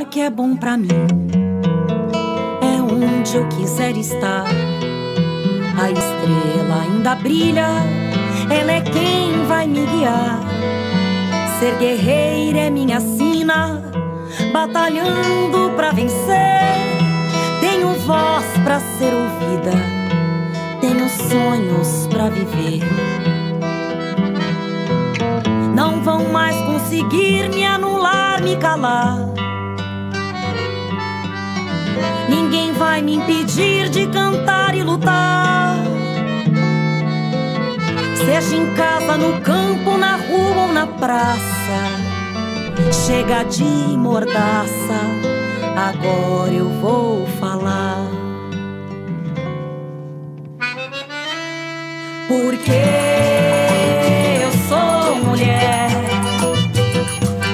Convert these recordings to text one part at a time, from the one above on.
lugar que é bom pra mim, é onde eu quiser estar. A estrela ainda brilha, ela é quem vai me guiar. Ser guerreira é minha sina, batalhando pra vencer. Tenho voz pra ser ouvida, tenho sonhos pra viver. Não vão mais conseguir me anular, me calar. Ninguém vai me impedir de cantar e lutar. Seja em casa, no campo, na rua ou na praça. Chega de mordaça, agora eu vou falar. Porque eu sou mulher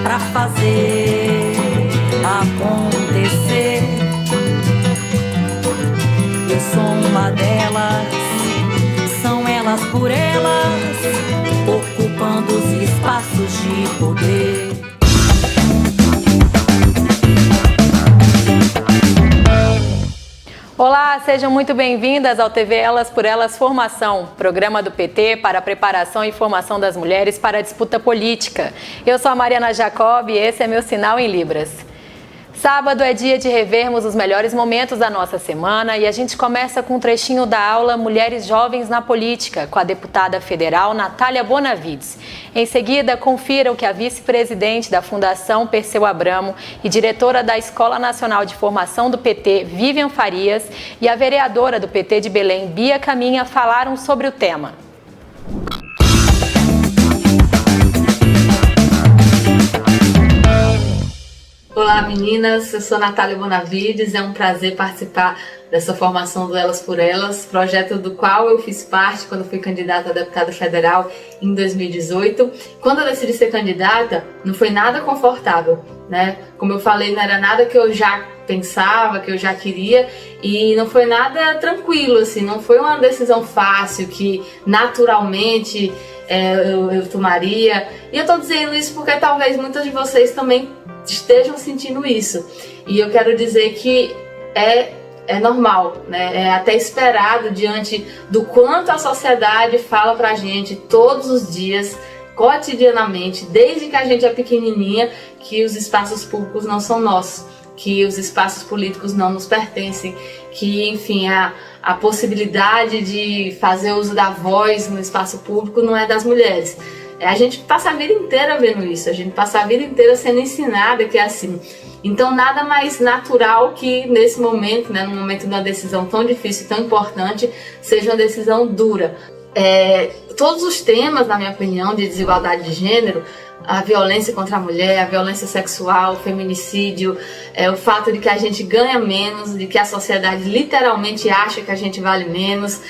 pra fazer acontecer. Eu sou uma delas, são elas por elas, ocupando os espaços de poder. Olá, sejam muito bem-vindas ao TV Elas por Elas Formação, programa do PT para a preparação e formação das mulheres para a disputa política. Eu sou a Mariana Jacob e esse é meu sinal em Libras. Sábado é dia de revermos os melhores momentos da nossa semana e a gente começa com um trechinho da aula Mulheres Jovens na Política, com a deputada federal Natália Bonavides. Em seguida, confira o que a vice-presidente da Fundação Perseu Abramo e diretora da Escola Nacional de Formação do PT, Vivian Farias, e a vereadora do PT de Belém, Bia Caminha, falaram sobre o tema. Olá meninas, eu sou Natália Bonavides, é um prazer participar dessa formação do Elas por Elas, projeto do qual eu fiz parte quando fui candidata a deputada federal em 2018. Quando eu decidi ser candidata, não foi nada confortável, né? Como eu falei, não era nada que eu já pensava, que eu já queria, e não foi nada tranquilo, assim, não foi uma decisão fácil que naturalmente eu tomaria. E eu tô dizendo isso porque talvez muitas de vocês também estejam sentindo isso, e eu quero dizer que é normal, né? É até esperado diante do quanto a sociedade fala pra gente todos os dias, cotidianamente, desde que a gente é pequenininha, que os espaços públicos não são nossos, que os espaços políticos não nos pertencem, que, enfim, a possibilidade de fazer uso da voz no espaço público não é das mulheres. A gente passa a vida inteira vendo isso, a gente passa a vida inteira sendo ensinada que é assim. Então nada mais natural que nesse momento, né, no momento de uma decisão tão difícil e tão importante, seja uma decisão dura. Todos os temas, na minha opinião, de desigualdade de gênero, a violência contra a mulher, a violência sexual, o feminicídio, o fato de que a gente ganha menos, de que a sociedade literalmente acha que a gente vale menos,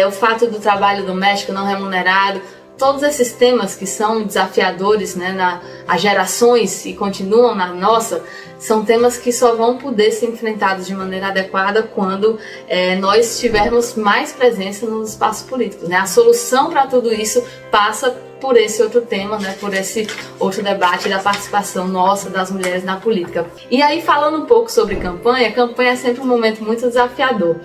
o fato do trabalho doméstico não remunerado, todos esses temas que são desafiadores, né, há gerações e continuam na nossa, são temas que só vão poder ser enfrentados de maneira adequada quando nós tivermos mais presença nos espaços políticos, né? A solução para tudo isso passa por esse outro tema, né, por esse outro debate da participação nossa, das mulheres na política. E aí, falando um pouco sobre campanha é sempre um momento muito desafiador.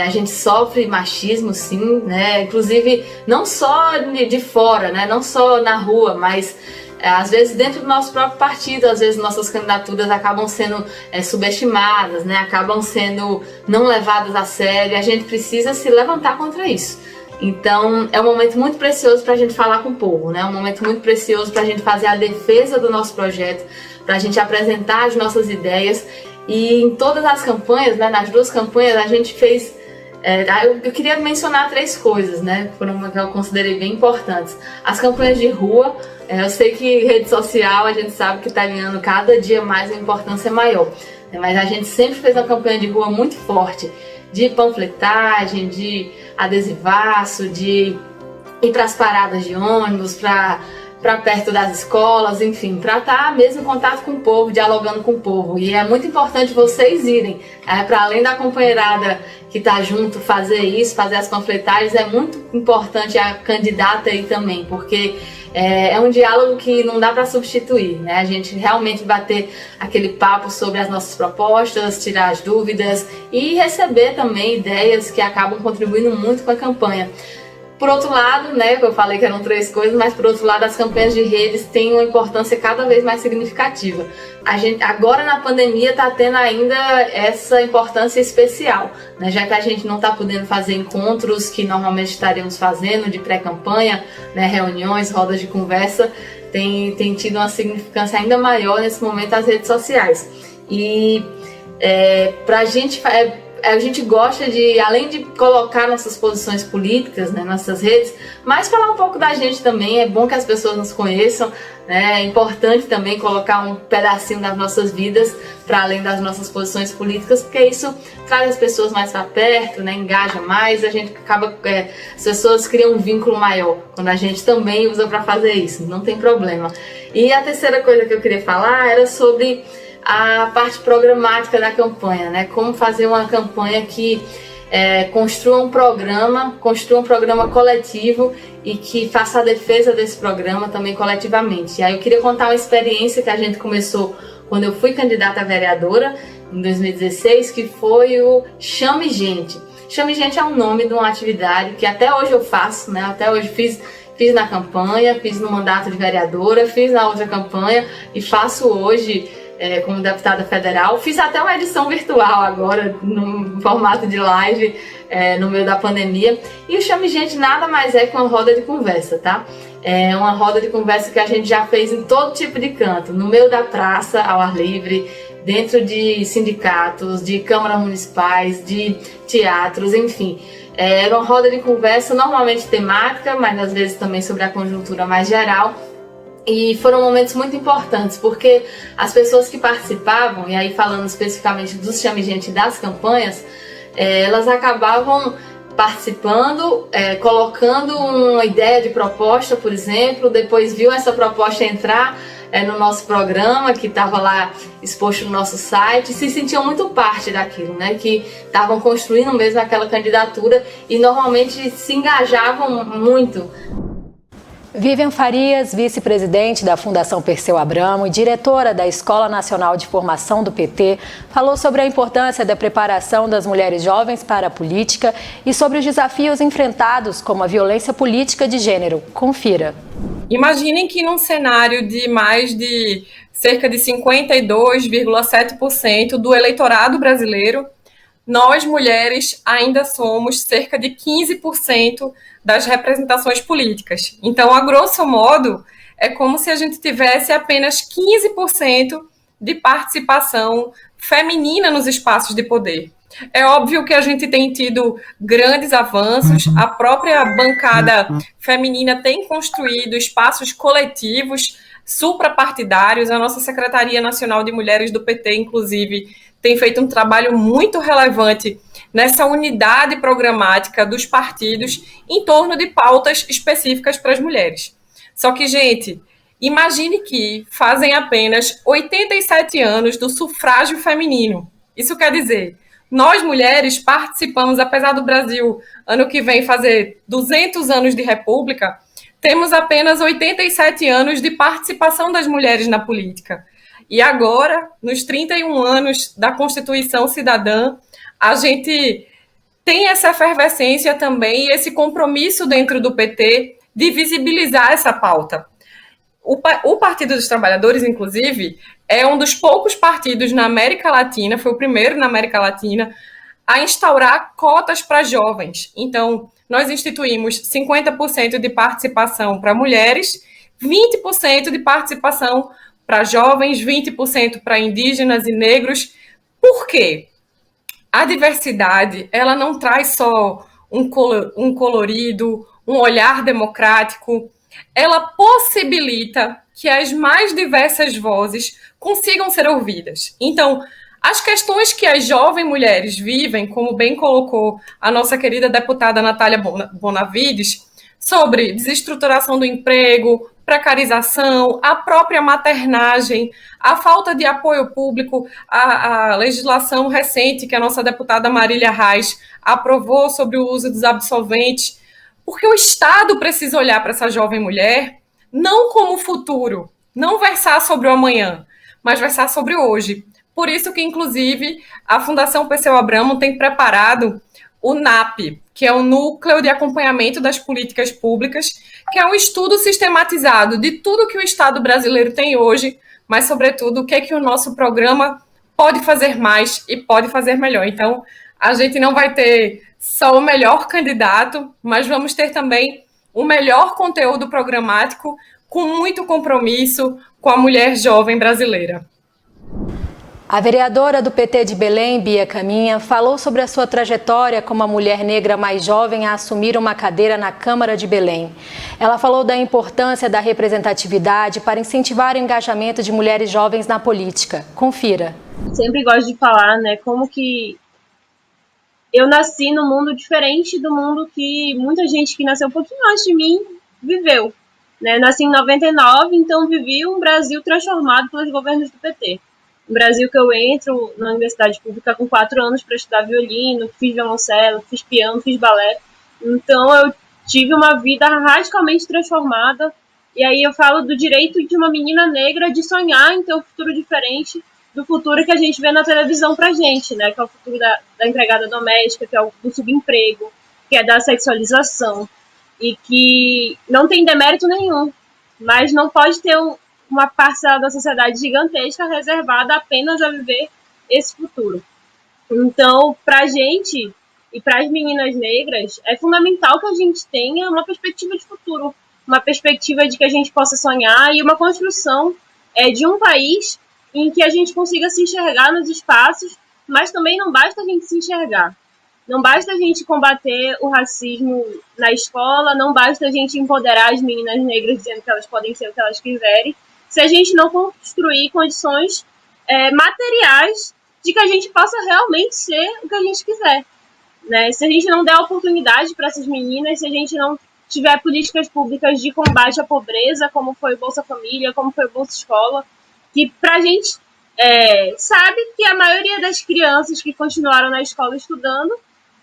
A gente sofre machismo, sim, né? Inclusive não só de fora, né? Não só na rua, mas às vezes dentro do nosso próprio partido, às vezes nossas candidaturas acabam sendo subestimadas, né? Acabam sendo não levadas a sério. A gente precisa se levantar contra isso. Então é um momento muito precioso para a gente falar com o povo, né? Um momento muito precioso para a gente fazer a defesa do nosso projeto, para a gente apresentar as nossas ideias. E em todas as campanhas, né, nas duas campanhas, a gente fez... eu queria mencionar 3 coisas, né, que eu considerei bem importantes. As campanhas de rua, eu sei que rede social, a gente sabe que está ganhando cada dia mais uma importância maior. Mas a gente sempre fez uma campanha de rua muito forte, de panfletagem, de adesivaço, de ir para as paradas de ônibus, para perto das escolas, enfim, para estar mesmo em contato com o povo, dialogando com o povo. E é muito importante vocês irem, para além da companheirada que está junto, fazer isso, fazer as panfletagens, é muito importante a candidata aí também, porque é um diálogo que não dá para substituir, né? A gente realmente bater aquele papo sobre as nossas propostas, tirar as dúvidas e receber também ideias que acabam contribuindo muito com a campanha. Por outro lado, né, eu falei que eram 3 coisas, mas por outro lado as campanhas de redes têm uma importância cada vez mais significativa. A gente agora na pandemia está tendo ainda essa importância especial, né, já que a gente não está podendo fazer encontros que normalmente estaríamos fazendo de pré-campanha, né, reuniões, rodas de conversa, tem tido uma significância ainda maior nesse momento as redes sociais. E para a gente gosta de, além de colocar nossas posições políticas, né, nossas redes, mas falar um pouco da gente também. É bom que as pessoas nos conheçam, né? É importante também colocar um pedacinho das nossas vidas para além das nossas posições políticas, porque isso traz as pessoas mais para perto, né? Engaja mais, a gente acaba, as pessoas criam um vínculo maior quando a gente também usa para fazer isso, não tem problema. E a terceira coisa que eu queria falar era sobre a parte programática da campanha, né? Como fazer uma campanha que construa um programa coletivo e que faça a defesa desse programa também coletivamente. E aí eu queria contar uma experiência que a gente começou quando eu fui candidata a vereadora em 2016, que foi o Chame Gente. Chame Gente é um nome de uma atividade que até hoje eu faço, né? Até hoje fiz na campanha, fiz no mandato de vereadora, fiz na outra campanha e faço hoje como deputada federal. Fiz até uma edição virtual agora, no formato de live, no meio da pandemia. E o Chame Gente nada mais é que uma roda de conversa, tá? É uma roda de conversa que a gente já fez em todo tipo de canto, no meio da praça, ao ar livre, dentro de sindicatos, de câmaras municipais, de teatros, enfim. Era uma roda de conversa normalmente temática, mas às vezes também sobre a conjuntura mais geral. E foram momentos muito importantes, porque as pessoas que participavam, e aí falando especificamente dos Chame Gente das campanhas, elas acabavam participando, colocando uma ideia de proposta, por exemplo, depois viu essa proposta entrar no nosso programa, que estava lá exposto no nosso site, se sentiam muito parte daquilo, né? Que estavam construindo mesmo aquela candidatura e normalmente se engajavam muito. Vivian Farias, vice-presidente da Fundação Perseu Abramo e diretora da Escola Nacional de Formação do PT, falou sobre a importância da preparação das mulheres jovens para a política e sobre os desafios enfrentados, como a violência política de gênero. Confira. Imaginem que num cenário de mais de cerca de 52,7% do eleitorado brasileiro, nós, mulheres, ainda somos cerca de 15% das representações políticas. Então, a grosso modo, é como se a gente tivesse apenas 15% de participação feminina nos espaços de poder. É óbvio que a gente tem tido grandes avanços, a própria bancada feminina tem construído espaços coletivos suprapartidários, a nossa Secretaria Nacional de Mulheres do PT, inclusive, tem feito um trabalho muito relevante nessa unidade programática dos partidos em torno de pautas específicas para as mulheres. Só que, gente, imagine que fazem apenas 87 anos do sufrágio feminino. Isso quer dizer, nós mulheres participamos, apesar do Brasil ano que vem fazer 200 anos de república, temos apenas 87 anos de participação das mulheres na política. E agora, nos 31 anos da Constituição Cidadã, a gente tem essa efervescência também e esse compromisso dentro do PT de visibilizar essa pauta. O Partido dos Trabalhadores, inclusive, é um dos poucos partidos na América Latina, foi o primeiro na América Latina, a instaurar cotas para jovens. Então, nós instituímos 50% de participação para mulheres, 20% de participação para jovens, 20% para indígenas e negros. Por quê? A diversidade, ela não traz só um colorido, um olhar democrático, ela possibilita que as mais diversas vozes consigam ser ouvidas. Então, as questões que as jovens mulheres vivem, como bem colocou a nossa querida deputada Natália Bonavides, sobre desestruturação do emprego, precarização, a própria maternagem, a falta de apoio público, a legislação recente que a nossa deputada Marília Reis aprovou sobre o uso dos absolventes, porque o Estado precisa olhar para essa jovem mulher não como futuro, não versar sobre o amanhã, mas versar sobre o hoje. Por isso que, inclusive, a Fundação Perseu Abramo tem preparado o NAP, que é o Núcleo de Acompanhamento das Políticas Públicas, que é um estudo sistematizado de tudo que o Estado brasileiro tem hoje, mas, sobretudo, o que é que o nosso programa pode fazer mais e pode fazer melhor. Então, a gente não vai ter só o melhor candidato, mas vamos ter também o melhor conteúdo programático com muito compromisso com a mulher jovem brasileira. A vereadora do PT de Belém, Bia Caminha, falou sobre a sua trajetória como a mulher negra mais jovem a assumir uma cadeira na Câmara de Belém. Ela falou da importância da representatividade para incentivar o engajamento de mulheres jovens na política. Confira. Sempre gosto de falar, né, como que eu nasci num mundo diferente do mundo que muita gente que nasceu um pouquinho antes de mim viveu. Né? Nasci em 99, então vivi um Brasil transformado pelos governos do PT. No Brasil que eu entro na universidade pública com 4 anos para estudar violino, fiz violoncelo, fiz piano, fiz balé. Então eu tive uma vida radicalmente transformada. E aí eu falo do direito de uma menina negra de sonhar em ter um futuro diferente do futuro que a gente vê na televisão pra gente, né? Que é o futuro da empregada doméstica, que é o do subemprego, que é da sexualização. E que não tem demérito nenhum, mas não pode ter uma parcela da sociedade gigantesca reservada apenas a viver esse futuro. Então, para a gente e para as meninas negras, é fundamental que a gente tenha uma perspectiva de futuro, uma perspectiva de que a gente possa sonhar e uma construção de um país em que a gente consiga se enxergar nos espaços, mas também não basta a gente se enxergar. Não basta a gente combater o racismo na escola, não basta a gente empoderar as meninas negras dizendo que elas podem ser o que elas quiserem, se a gente não construir condições materiais de que a gente possa realmente ser o que a gente quiser. Né? Se a gente não der oportunidade para essas meninas, se a gente não tiver políticas públicas de combate à pobreza, como foi o Bolsa Família, como foi o Bolsa Escola, que pra gente sabe que a maioria das crianças que continuaram na escola estudando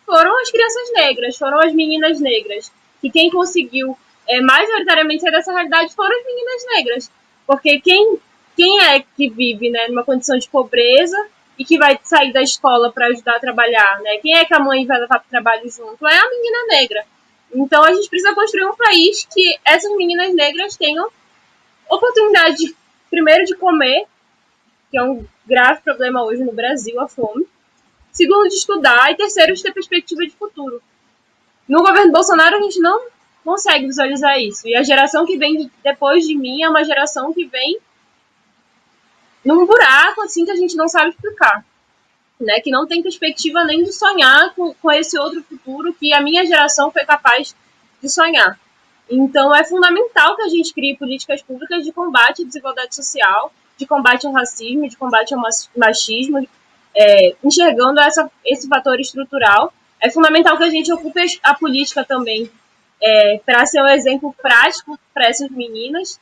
foram as crianças negras, foram as meninas negras. E quem conseguiu majoritariamente sair dessa realidade foram as meninas negras. Porque quem é que vive, né, numa condição de pobreza e que vai sair da escola para ajudar a trabalhar? Né? Quem é que a mãe vai levar para o trabalho junto? É a menina negra. Então a gente precisa construir um país que essas meninas negras tenham oportunidade, primeiro, de comer, que é um grave problema hoje no Brasil, a fome. Segundo, de estudar. E terceiro, de ter perspectiva de futuro. No governo Bolsonaro, a gente não consegue visualizar isso. E a geração que vem depois de mim é uma geração que vem num buraco, assim, que a gente não sabe explicar. Né? Que não tem perspectiva nem de sonhar com esse outro futuro que a minha geração foi capaz de sonhar. Então, é fundamental que a gente crie políticas públicas de combate à desigualdade social, de combate ao racismo, de combate ao machismo, enxergando esse fator estrutural. É fundamental que a gente ocupe a política também para ser um exemplo prático para essas meninas,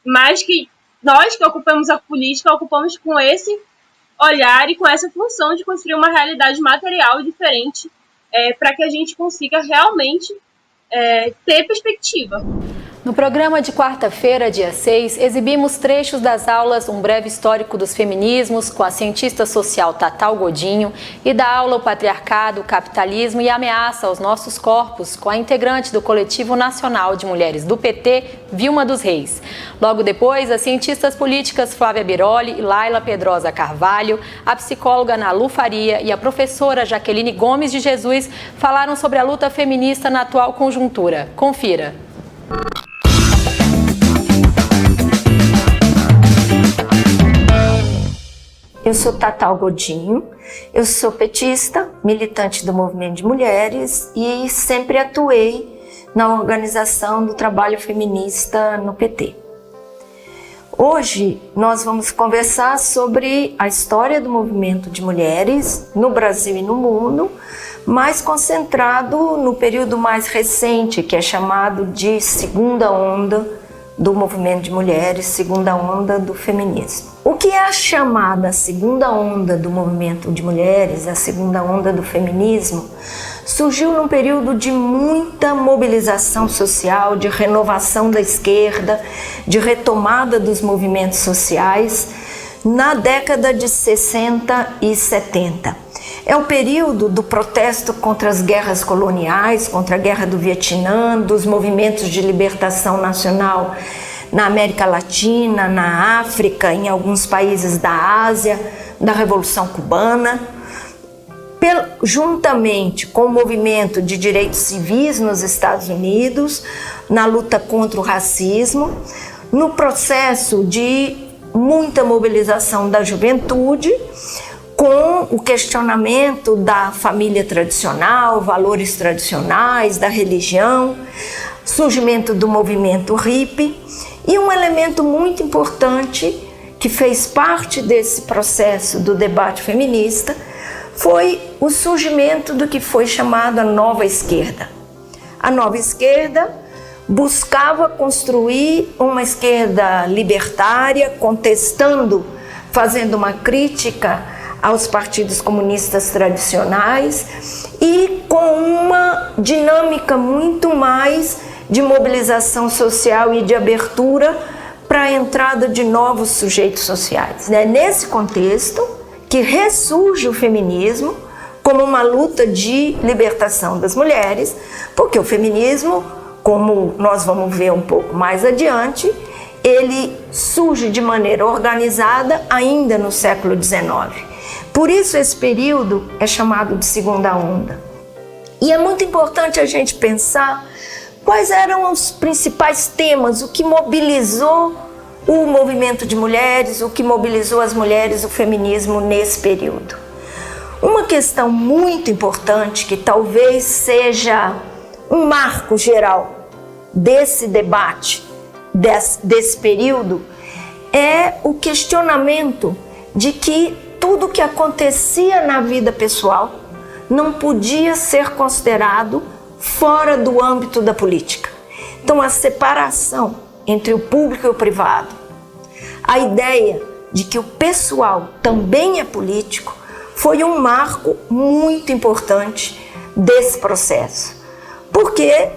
mas que nós que ocupamos a política, ocupamos com esse olhar e com essa função de construir uma realidade material diferente para que a gente consiga realmente ter perspectiva. No programa de quarta-feira, dia 6, exibimos trechos das aulas Um Breve Histórico dos Feminismos com a cientista social Tatal Godinho e da aula O Patriarcado, o Capitalismo e a Ameaça aos Nossos Corpos com a integrante do Coletivo Nacional de Mulheres do PT, Vilma dos Reis. Logo depois, as cientistas políticas Flávia Biroli e Laila Pedrosa Carvalho, a psicóloga Nalu Faria e a professora Jaqueline Gomes de Jesus falaram sobre a luta feminista na atual conjuntura. Confira. Eu sou Tatal Godinho, eu sou petista, militante do movimento de mulheres e sempre atuei na organização do trabalho feminista no PT. Hoje nós vamos conversar sobre a história do movimento de mulheres no Brasil e no mundo, mais concentrado no período mais recente, que é chamado de segunda onda do movimento de mulheres, segunda onda do feminismo. O que é a chamada segunda onda do movimento de mulheres, a segunda onda do feminismo, surgiu num período de muita mobilização social, de renovação da esquerda, de retomada dos movimentos sociais, na década de 60 e 70. É o período do protesto contra as guerras coloniais, contra a Guerra do Vietnã, dos movimentos de libertação nacional na América Latina, na África, em alguns países da Ásia, da Revolução Cubana, juntamente com o movimento de direitos civis nos Estados Unidos, na luta contra o racismo, no processo de muita mobilização da juventude, com o questionamento da família tradicional, valores tradicionais, da religião, surgimento do movimento hippie. E um elemento muito importante que fez parte desse processo do debate feminista foi o surgimento do que foi chamado a nova esquerda. A nova esquerda buscava construir uma esquerda libertária, contestando, fazendo uma crítica aos partidos comunistas tradicionais e com uma dinâmica muito mais de mobilização social e de abertura para a entrada de novos sujeitos sociais. É nesse contexto que ressurge o feminismo como uma luta de libertação das mulheres, porque o feminismo, como nós vamos ver um pouco mais adiante, ele surge de maneira organizada ainda no século XIX. Por isso esse período é chamado de segunda onda. E é muito importante a gente pensar quais eram os principais temas, o que mobilizou o movimento de mulheres, o que mobilizou as mulheres, o feminismo nesse período. Uma questão muito importante, que talvez seja um marco geral desse debate, desse período, é o questionamento de que tudo que acontecia na vida pessoal não podia ser considerado fora do âmbito da política. Então, a separação entre o público e o privado, a ideia de que o pessoal também é político, foi um marco muito importante desse processo, porque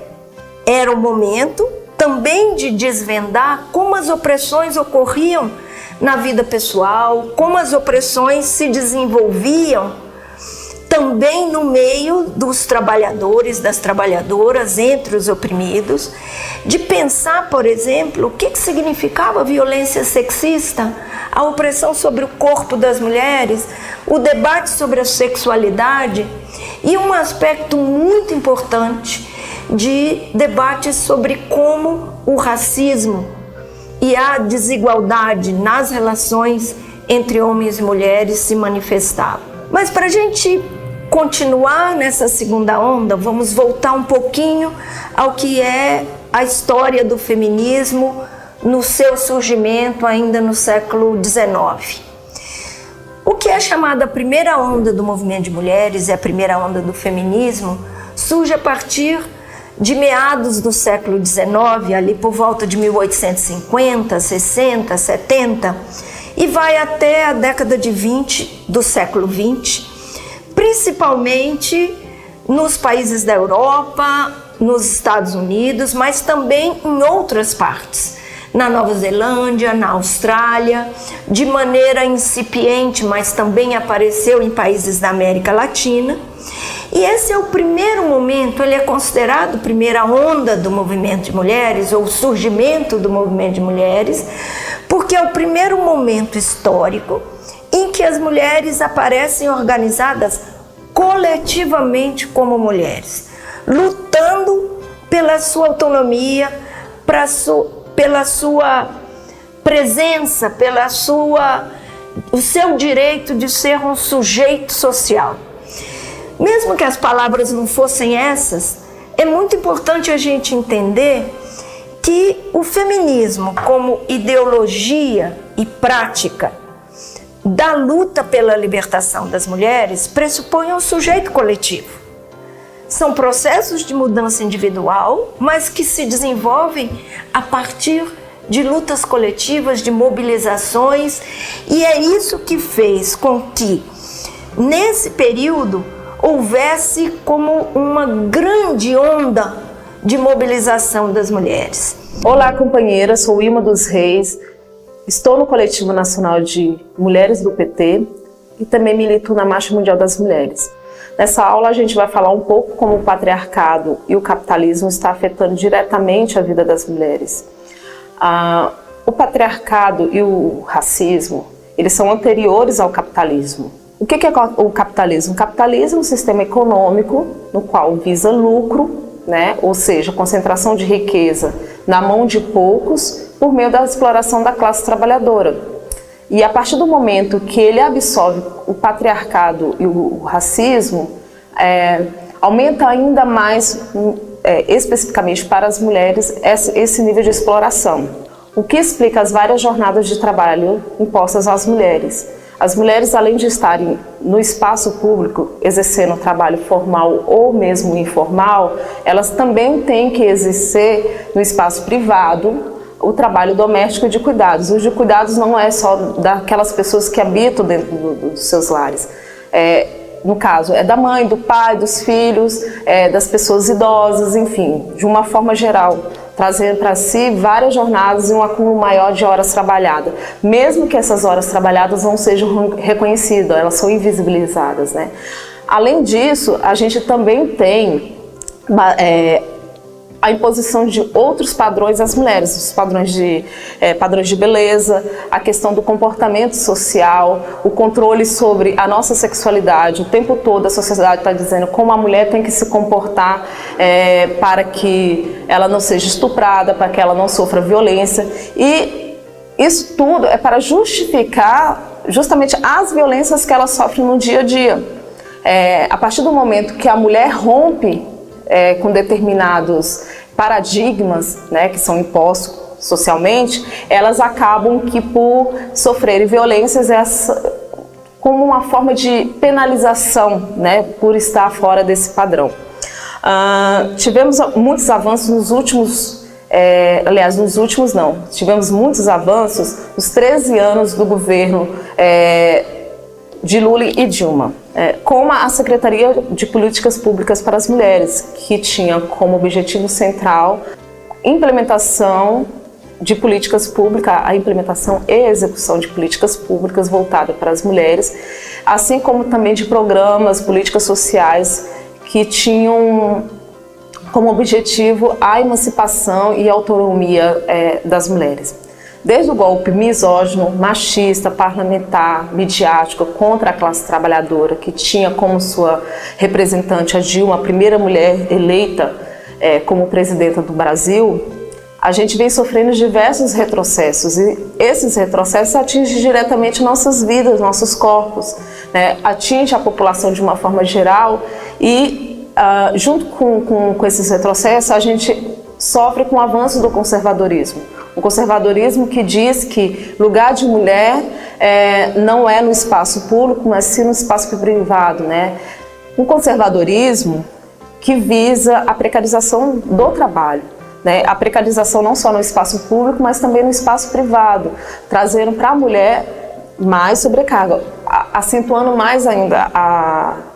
era o momento também de desvendar como as opressões ocorriam na vida pessoal, como as opressões se desenvolviam também no meio dos trabalhadores, das trabalhadoras, entre os oprimidos, de pensar, por exemplo, o que significava a violência sexista, a opressão sobre o corpo das mulheres, o debate sobre a sexualidade e um aspecto muito importante de debate sobre como o racismo e a desigualdade nas relações entre homens e mulheres se manifestavam. Mas para a gente continuar nessa segunda onda, vamos voltar um pouquinho ao que é a história do feminismo no seu surgimento ainda no século XIX. O que é chamada a primeira onda do movimento de mulheres e a primeira onda do feminismo surge a partir de meados do século XIX, ali por volta de 1850, 60, 70, e vai até a década de 20 do século XX, principalmente nos países da Europa, nos Estados Unidos, mas também em outras partes, na Nova Zelândia, na Austrália, de maneira incipiente, mas também apareceu em países da América Latina. E esse é o primeiro momento, ele é considerado a primeira onda do movimento de mulheres, ou surgimento do movimento de mulheres, porque é o primeiro momento histórico em que as mulheres aparecem organizadas coletivamente como mulheres, lutando pela sua autonomia, pela sua presença, o seu direito de ser um sujeito social. Mesmo que as palavras não fossem essas, é muito importante a gente entender que o feminismo, como ideologia e prática da luta pela libertação das mulheres, pressupõe um sujeito coletivo. São processos de mudança individual, mas que se desenvolvem a partir de lutas coletivas, de mobilizações, e é isso que fez com que, nesse período, houvesse como uma grande onda de mobilização das mulheres. Olá, companheiras, sou Ilma dos Reis, estou no Coletivo Nacional de Mulheres do PT e também milito na Marcha Mundial das Mulheres. Nessa aula a gente vai falar um pouco como o patriarcado e o capitalismo está afetando diretamente a vida das mulheres. O patriarcado e o racismo, eles são anteriores ao capitalismo. O que é o capitalismo? O capitalismo é um sistema econômico no qual visa lucro, né? Ou seja, concentração de riqueza na mão de poucos por meio da exploração da classe trabalhadora. E a partir do momento que ele absorve o patriarcado e o racismo, aumenta ainda mais, especificamente para as mulheres, esse nível de exploração. O que explica as várias jornadas de trabalho impostas às mulheres. As mulheres, além de estarem no espaço público, exercendo trabalho formal ou mesmo informal, elas também têm que exercer no espaço privado o trabalho doméstico de cuidados. O de cuidados não é só daquelas pessoas que habitam dentro dos seus lares. No caso, é da mãe, do pai, dos filhos, das pessoas idosas, enfim, de uma forma geral, trazendo para si várias jornadas e um acúmulo maior de horas trabalhadas. Mesmo que essas horas trabalhadas não sejam reconhecidas, elas são invisibilizadas, né? Além disso, a gente também tem a imposição de outros padrões às mulheres, os padrões de beleza, a questão do comportamento social, o controle sobre a nossa sexualidade. O tempo todo a sociedade está dizendo como a mulher tem que se comportar para que ela não seja estuprada, para que ela não sofra violência. E isso tudo é para justificar justamente as violências que ela sofre no dia a dia. A partir do momento que a mulher rompe com determinados paradigmas, né, que são impostos socialmente, elas acabam que por sofrerem violências como uma forma de penalização, né, por estar fora desse padrão. Tivemos muitos avanços nos últimos, tivemos muitos avanços nos 13 anos do governo de Lula e Dilma, como a Secretaria de Políticas Públicas para as Mulheres, que tinha como objetivo central implementação de políticas públicas, a implementação e execução de políticas públicas voltadas para as mulheres, assim como também de programas, políticas sociais que tinham como objetivo a emancipação e a autonomia das mulheres. Desde o golpe misógino, machista, parlamentar, midiático contra a classe trabalhadora, que tinha como sua representante a Dilma, a primeira mulher eleita como presidenta do Brasil, a gente vem sofrendo diversos retrocessos e esses retrocessos atingem diretamente nossas vidas, nossos corpos, né? Atinge a população de uma forma geral e junto com esses retrocessos a gente sofre com o avanço do conservadorismo. Um conservadorismo que diz que lugar de mulher não é no espaço público, mas sim no espaço privado, né? Um conservadorismo que visa a precarização do trabalho, né? A precarização não só no espaço público, mas também no espaço privado, trazendo para a mulher mais sobrecarga, acentuando mais ainda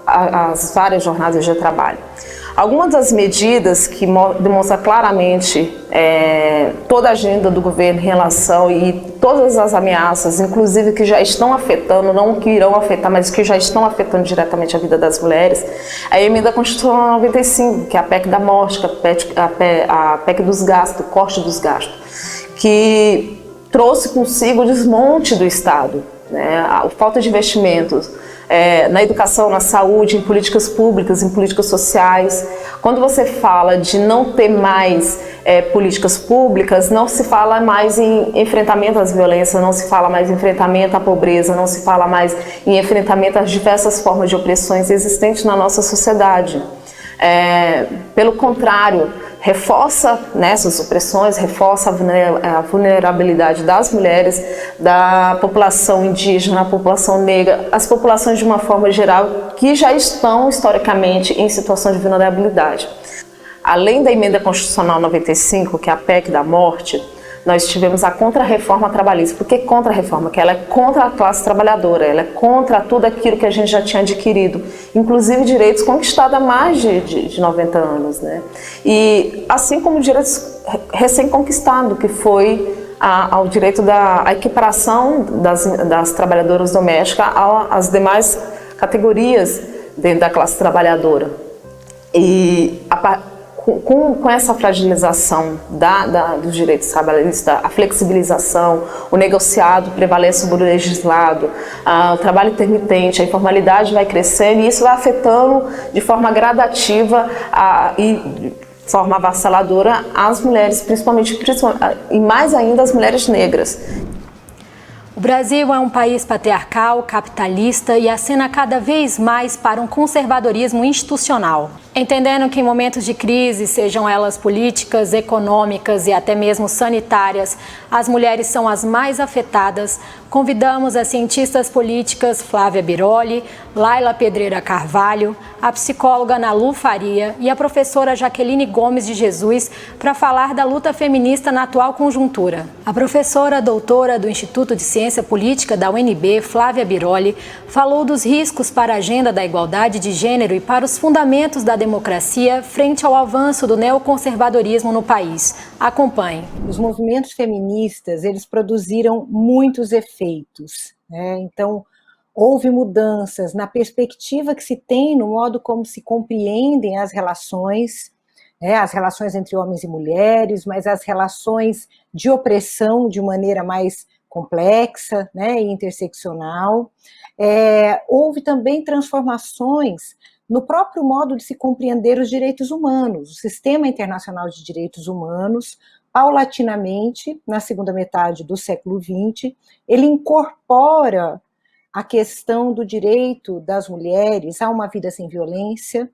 as várias jornadas de trabalho. Algumas das medidas que demonstram claramente toda a agenda do governo em relação e todas as ameaças, inclusive que já estão afetando, não que irão afetar, mas que já estão afetando diretamente a vida das mulheres, a emenda constitucional 95, que é a PEC da morte, a PEC dos gastos, o corte dos gastos, que trouxe consigo o desmonte do Estado, né, a falta de investimentos, na educação, na saúde, em políticas públicas, em políticas sociais. Quando você fala de não ter mais políticas públicas, não se fala mais em enfrentamento às violências, não se fala mais em enfrentamento à pobreza, não se fala mais em enfrentamento às diversas formas de opressões existentes na nossa sociedade. Pelo contrário, reforça essas opressões, reforça a vulnerabilidade das mulheres, da população indígena, da população negra, as populações de uma forma geral que já estão historicamente em situação de vulnerabilidade. Além da emenda constitucional 95, que é a PEC da morte, nós tivemos a contra-reforma trabalhista. Por que contra-reforma? Porque ela é contra a classe trabalhadora, ela é contra tudo aquilo que a gente já tinha adquirido, inclusive direitos conquistados há mais de 90 anos, né? E assim como direitos recém-conquistados, que foi ao direito da equiparação das trabalhadoras domésticas às demais categorias dentro da classe trabalhadora. E com essa fragilização dos direitos trabalhistas, a flexibilização, o negociado prevalece sobre o legislado, o trabalho intermitente, a informalidade vai crescendo e isso vai afetando de forma gradativa e de forma avassaladora as mulheres, principalmente e mais ainda as mulheres negras. O Brasil é um país patriarcal, capitalista e acena cada vez mais para um conservadorismo institucional. Entendendo que em momentos de crise, sejam elas políticas, econômicas e até mesmo sanitárias, as mulheres são as mais afetadas, convidamos as cientistas políticas Flávia Biroli, Laila Pedreira Carvalho, a psicóloga Nalu Faria e a professora Jaqueline Gomes de Jesus para falar da luta feminista na atual conjuntura. A professora doutora do Instituto de Ciência Política da UNB, Flávia Biroli, falou dos riscos para a agenda da igualdade de gênero e para os fundamentos da democracia frente ao avanço do neoconservadorismo no país. Acompanhe. Os movimentos feministas, eles produziram muitos efeitos, né? Então, houve mudanças na perspectiva que se tem no modo como se compreendem as relações entre homens e mulheres, mas as relações de opressão de maneira mais complexa, né, e interseccional. Houve também transformações no próprio modo de se compreender os direitos humanos. O Sistema Internacional de Direitos Humanos, paulatinamente, na segunda metade do século XX, ele incorpora a questão do direito das mulheres a uma vida sem violência,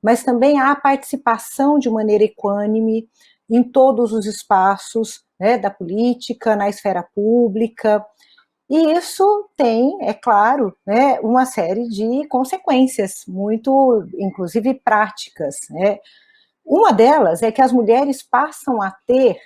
mas também à participação de maneira equânime em todos os espaços, né, da política, na esfera pública. E isso tem, é claro, né, uma série de consequências, muito, inclusive, práticas, né? Uma delas é que as mulheres passam a ter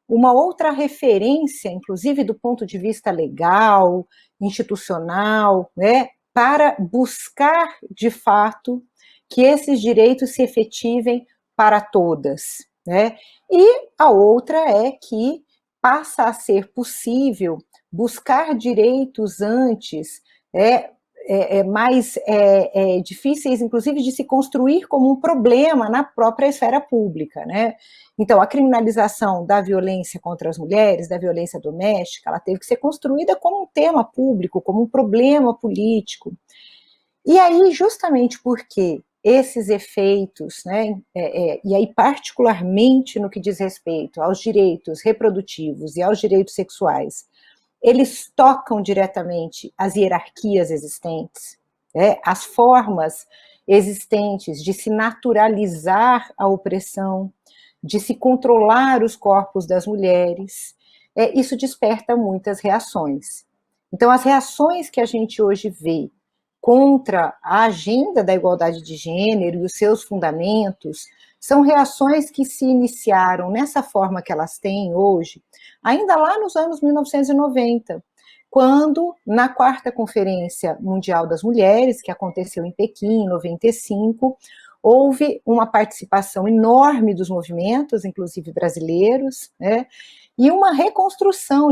uma outra referência, inclusive do ponto de vista legal, institucional, né, para buscar, de fato, que esses direitos se efetivem para todas, né? E a outra é que passa a ser possível buscar direitos antes, mais difíceis, inclusive, de se construir como um problema na própria esfera pública, né? Então, a criminalização da violência contra as mulheres, da violência doméstica, ela teve que ser construída como um tema público, como um problema político. E aí, justamente porque esses efeitos, né, e aí particularmente no que diz respeito aos direitos reprodutivos e aos direitos sexuais, eles tocam diretamente as hierarquias existentes, as formas existentes de se naturalizar a opressão, de se controlar os corpos das mulheres, isso desperta muitas reações. Então, as reações que a gente hoje vê contra a agenda da igualdade de gênero e os seus fundamentos são reações que se iniciaram nessa forma que elas têm hoje, ainda lá nos anos 1990, quando, na 4ª Conferência Mundial das Mulheres, que aconteceu em Pequim, em 95, houve uma participação enorme dos movimentos, inclusive brasileiros, né, e uma reconstrução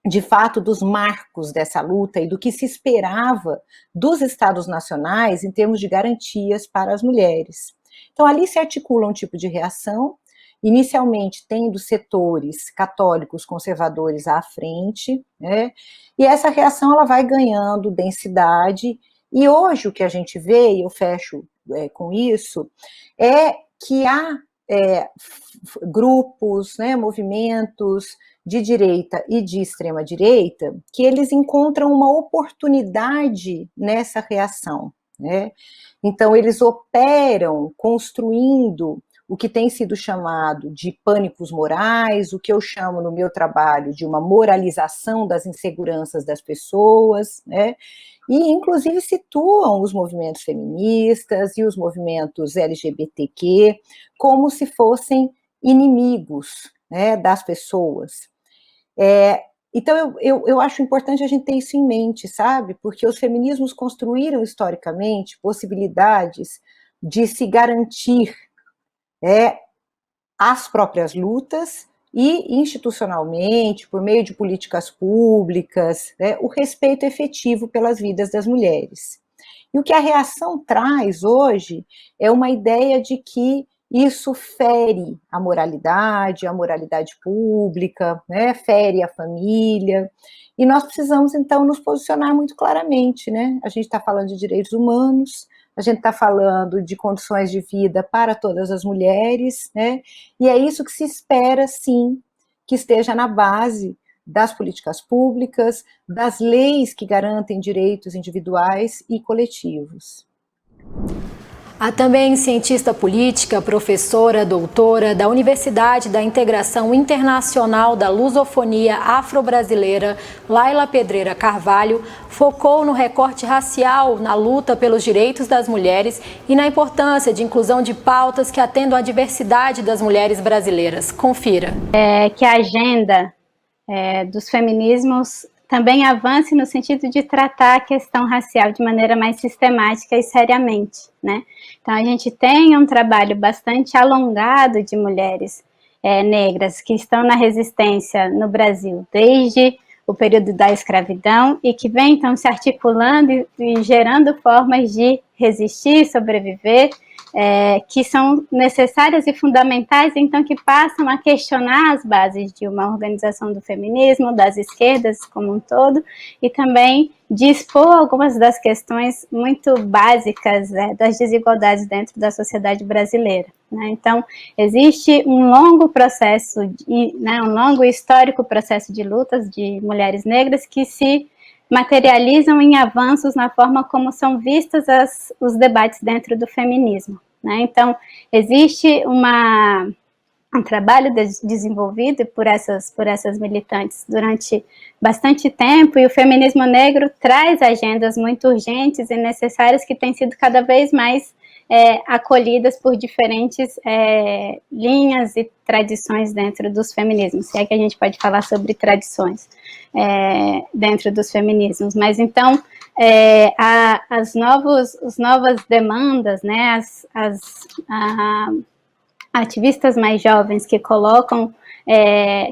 de fato, dos marcos dessa luta e do que se esperava dos Estados nacionais em termos de garantias para as mulheres. Então, ali se articula um tipo de reação, inicialmente tendo setores católicos conservadores à frente, né, e essa reação ela vai ganhando densidade, e hoje o que a gente vê, e eu fecho com isso, é que há grupos, né, movimentos de direita e de extrema-direita, que eles encontram uma oportunidade nessa reação, né? Então, eles operam construindo o que tem sido chamado de pânicos morais, o que eu chamo no meu trabalho de uma moralização das inseguranças das pessoas, né? E, inclusive, situam os movimentos feministas e os movimentos LGBTQ como se fossem inimigos, né, das pessoas. Então, eu acho importante a gente ter isso em mente, sabe? Porque os feminismos construíram historicamente possibilidades de se garantir as próprias lutas e institucionalmente, por meio de políticas públicas, o respeito efetivo pelas vidas das mulheres. E o que a reação traz hoje é uma ideia de que isso fere a moralidade pública, né, fere a família, e nós precisamos, então, nos posicionar muito claramente, né? A gente está falando de direitos humanos, a gente está falando de condições de vida para todas as mulheres, né? E é isso que se espera, sim, que esteja na base das políticas públicas, das leis que garantem direitos individuais e coletivos. Há também cientista política, professora, doutora da Universidade da Integração Internacional da Lusofonia Afro-Brasileira, Laila Pedreira Carvalho, focou no recorte racial na luta pelos direitos das mulheres e na importância de inclusão de pautas que atendam à diversidade das mulheres brasileiras. Confira. Que a agenda dos feminismos também avance no sentido de tratar a questão racial de maneira mais sistemática e seriamente, né? Então, a gente tem um trabalho bastante alongado de mulheres negras que estão na resistência no Brasil desde o período da escravidão e que vem, então, se articulando e gerando formas de resistir, sobreviver, que são necessárias e fundamentais, então, que passam a questionar as bases de uma organização do feminismo, das esquerdas como um todo, e também de expor algumas das questões muito básicas das desigualdades dentro da sociedade brasileira, né? Então, existe um longo processo, um longo e histórico processo de lutas de mulheres negras que se materializam em avanços na forma como são vistos os debates dentro do feminismo, né? Então, existe um trabalho desenvolvido por essas militantes durante bastante tempo, e o feminismo negro traz agendas muito urgentes e necessárias que têm sido cada vez mais acolhidas por diferentes linhas e tradições dentro dos feminismos, se é que a gente pode falar sobre tradições dentro dos feminismos. Mas então, as novas demandas, né, ativistas mais jovens que colocam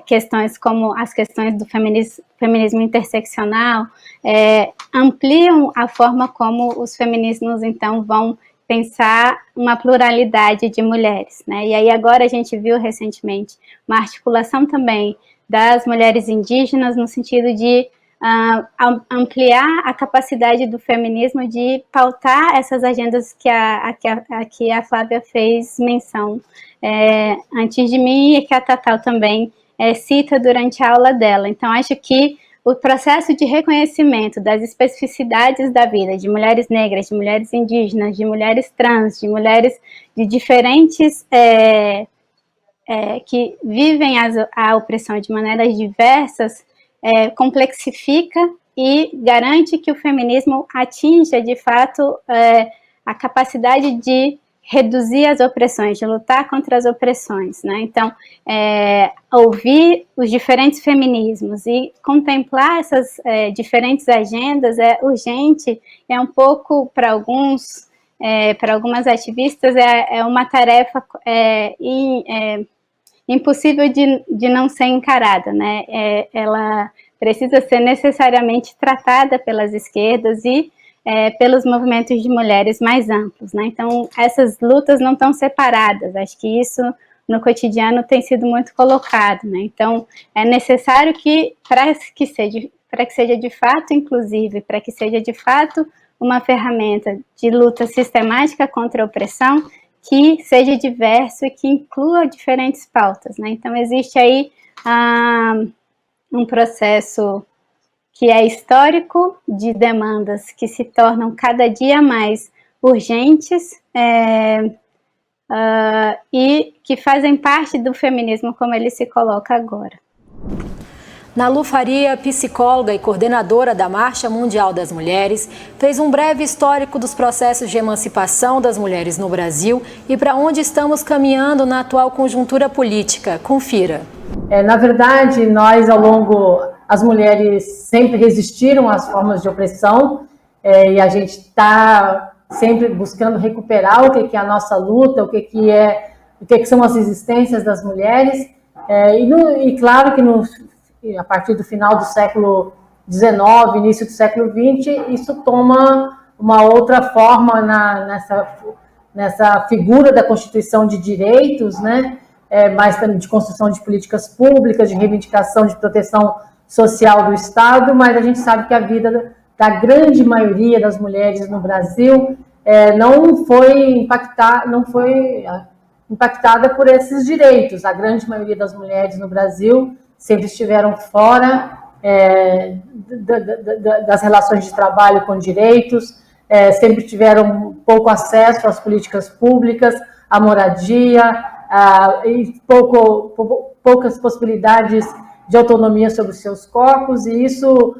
questões como as questões do feminismo interseccional, ampliam a forma como os feminismos, então, vão pensar uma pluralidade de mulheres, né? E aí agora a gente viu recentemente uma articulação também das mulheres indígenas no sentido de ampliar a capacidade do feminismo de pautar essas agendas que a Flávia fez menção antes de mim e que a Tatal também cita durante a aula dela. Então, acho que o processo de reconhecimento das especificidades da vida de mulheres negras, de mulheres indígenas, de mulheres trans, de mulheres de diferentes que vivem a opressão de maneiras diversas, complexifica e garante que o feminismo atinja, de fato, a capacidade de reduzir as opressões, de lutar contra as opressões, né? Então, ouvir os diferentes feminismos e contemplar essas diferentes agendas é urgente, é um pouco, para algumas ativistas, é uma tarefa impossível de não ser encarada, né? Ela precisa ser necessariamente tratada pelas esquerdas e pelos movimentos de mulheres mais amplos, né? Então, essas lutas não estão separadas, acho que isso no cotidiano tem sido muito colocado, né? Então, é necessário que, para que seja de fato inclusive, para que seja de fato uma ferramenta de luta sistemática contra a opressão, que seja diverso e que inclua diferentes pautas, né? Então, existe aí um processo que é histórico, de demandas que se tornam cada dia mais urgentes e que fazem parte do feminismo como ele se coloca agora. Nalu Faria, psicóloga e coordenadora da Marcha Mundial das Mulheres, fez um breve histórico dos processos de emancipação das mulheres no Brasil e para onde estamos caminhando na atual conjuntura política. Confira. Na verdade, nós as mulheres sempre resistiram às formas de opressão, e a gente está sempre buscando recuperar o que é a nossa luta, o que são as resistências das mulheres, e claro que a partir do final do século XIX, início do século XX, isso toma uma outra forma nessa figura da Constituição de direitos, né? Mais também de construção de políticas públicas, de reivindicação de proteção social do Estado, mas a gente sabe que a vida da grande maioria das mulheres no Brasil não foi impactada por esses direitos. A grande maioria das mulheres no Brasil sempre estiveram fora das relações de trabalho com direitos, sempre tiveram pouco acesso às políticas públicas, à moradia, e poucas possibilidades de autonomia sobre os seus corpos, e isso,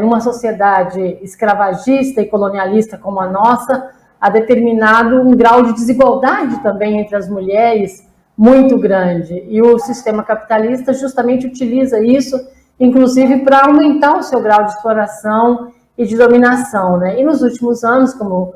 numa sociedade escravagista e colonialista como a nossa, ha determinado um grau de desigualdade também entre as mulheres muito grande. E o sistema capitalista justamente utiliza isso, inclusive, para aumentar o seu grau de exploração e de dominação, né? E nos últimos anos, como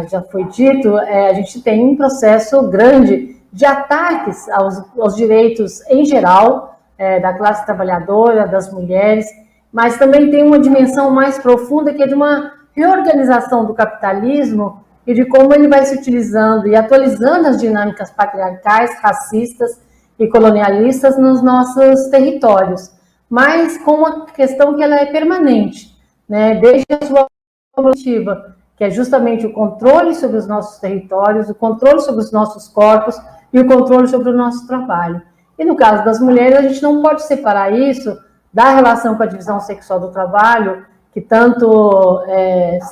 já foi dito, a gente tem um processo grande de ataques aos direitos em geral, da classe trabalhadora, das mulheres, mas também tem uma dimensão mais profunda, que é de uma reorganização do capitalismo e de como ele vai se utilizando e atualizando as dinâmicas patriarcais, racistas e colonialistas nos nossos territórios, mas com uma questão que ela é permanente, né? Desde a sua objetiva, que é justamente o controle sobre os nossos territórios, o controle sobre os nossos corpos e o controle sobre o nosso trabalho. E no caso das mulheres, a gente não pode separar isso da relação com a divisão sexual do trabalho, que tanto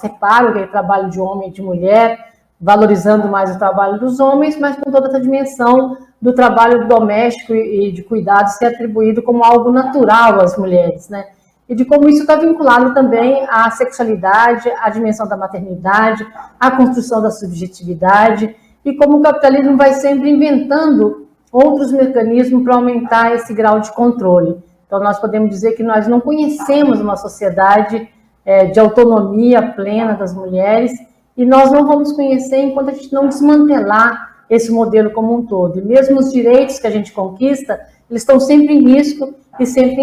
separa o trabalho de homem e de mulher, valorizando mais o trabalho dos homens, mas com toda essa dimensão do trabalho doméstico e de cuidado ser atribuído como algo natural às mulheres, né? E de como isso está vinculado também à sexualidade, à dimensão da maternidade, à construção da subjetividade, e como o capitalismo vai sempre inventando outros mecanismos para aumentar esse grau de controle. Então, nós podemos dizer que nós não conhecemos uma sociedade de autonomia plena das mulheres, e nós não vamos conhecer enquanto a gente não desmantelar esse modelo como um todo. E mesmo os direitos que a gente conquista, eles estão sempre em risco e sempre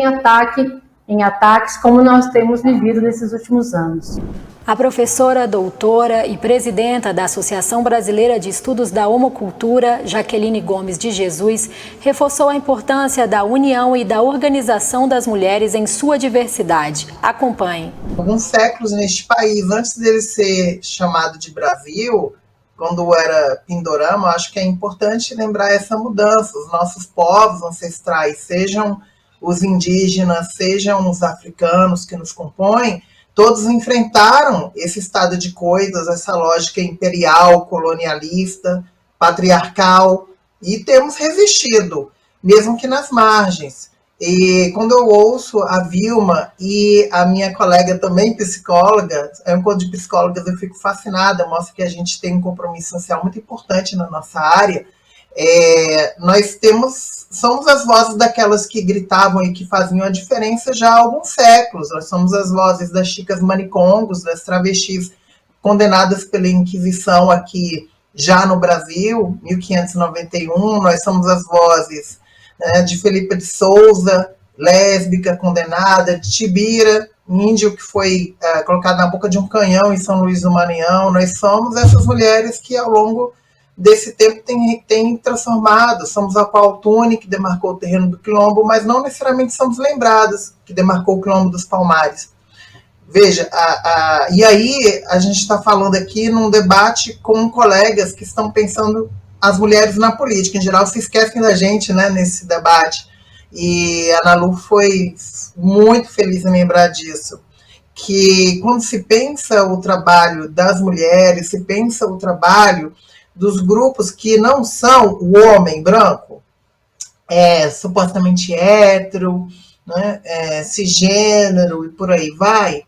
em ataques, como nós temos vivido nesses últimos anos. A professora, doutora e presidenta da Associação Brasileira de Estudos da Homocultura, Jaqueline Gomes de Jesus, reforçou a importância da união e da organização das mulheres em sua diversidade. Acompanhe. Alguns séculos neste país, antes dele ser chamado de Brasil, quando era Pindorama, acho que é importante lembrar essa mudança. Os nossos povos ancestrais, sejam os indígenas, sejam os africanos que nos compõem, todos enfrentaram esse estado de coisas, essa lógica imperial, colonialista, patriarcal, e temos resistido, mesmo que nas margens. E quando eu ouço a Vilma e a minha colega também psicóloga, é um encontro de psicólogas, eu fico fascinada, mostra que a gente tem um compromisso social muito importante na nossa área. Nós somos as vozes daquelas que gritavam e que faziam a diferença já há alguns séculos. Nós somos as vozes das chicas manicongos, das travestis condenadas pela Inquisição aqui já no Brasil, 1591. Nós somos as vozes de Felipa de Souza, lésbica condenada, de Tibira, índio que foi colocado na boca de um canhão em São Luís do Maranhão. Nós somos essas mulheres que ao longo desse tempo tem transformado. Somos a Qualtune, que demarcou o terreno do Quilombo, mas não necessariamente somos lembradas, que demarcou o Quilombo dos Palmares. Veja, e aí a gente está falando aqui num debate com colegas que estão pensando as mulheres na política. Em geral, se esquecem da gente, né, nesse debate. E a Ana Lu foi muito feliz em lembrar disso, que quando se pensa o trabalho das mulheres, se pensa o trabalho dos grupos que não são o homem branco, supostamente hétero, né, cisgênero e por aí vai,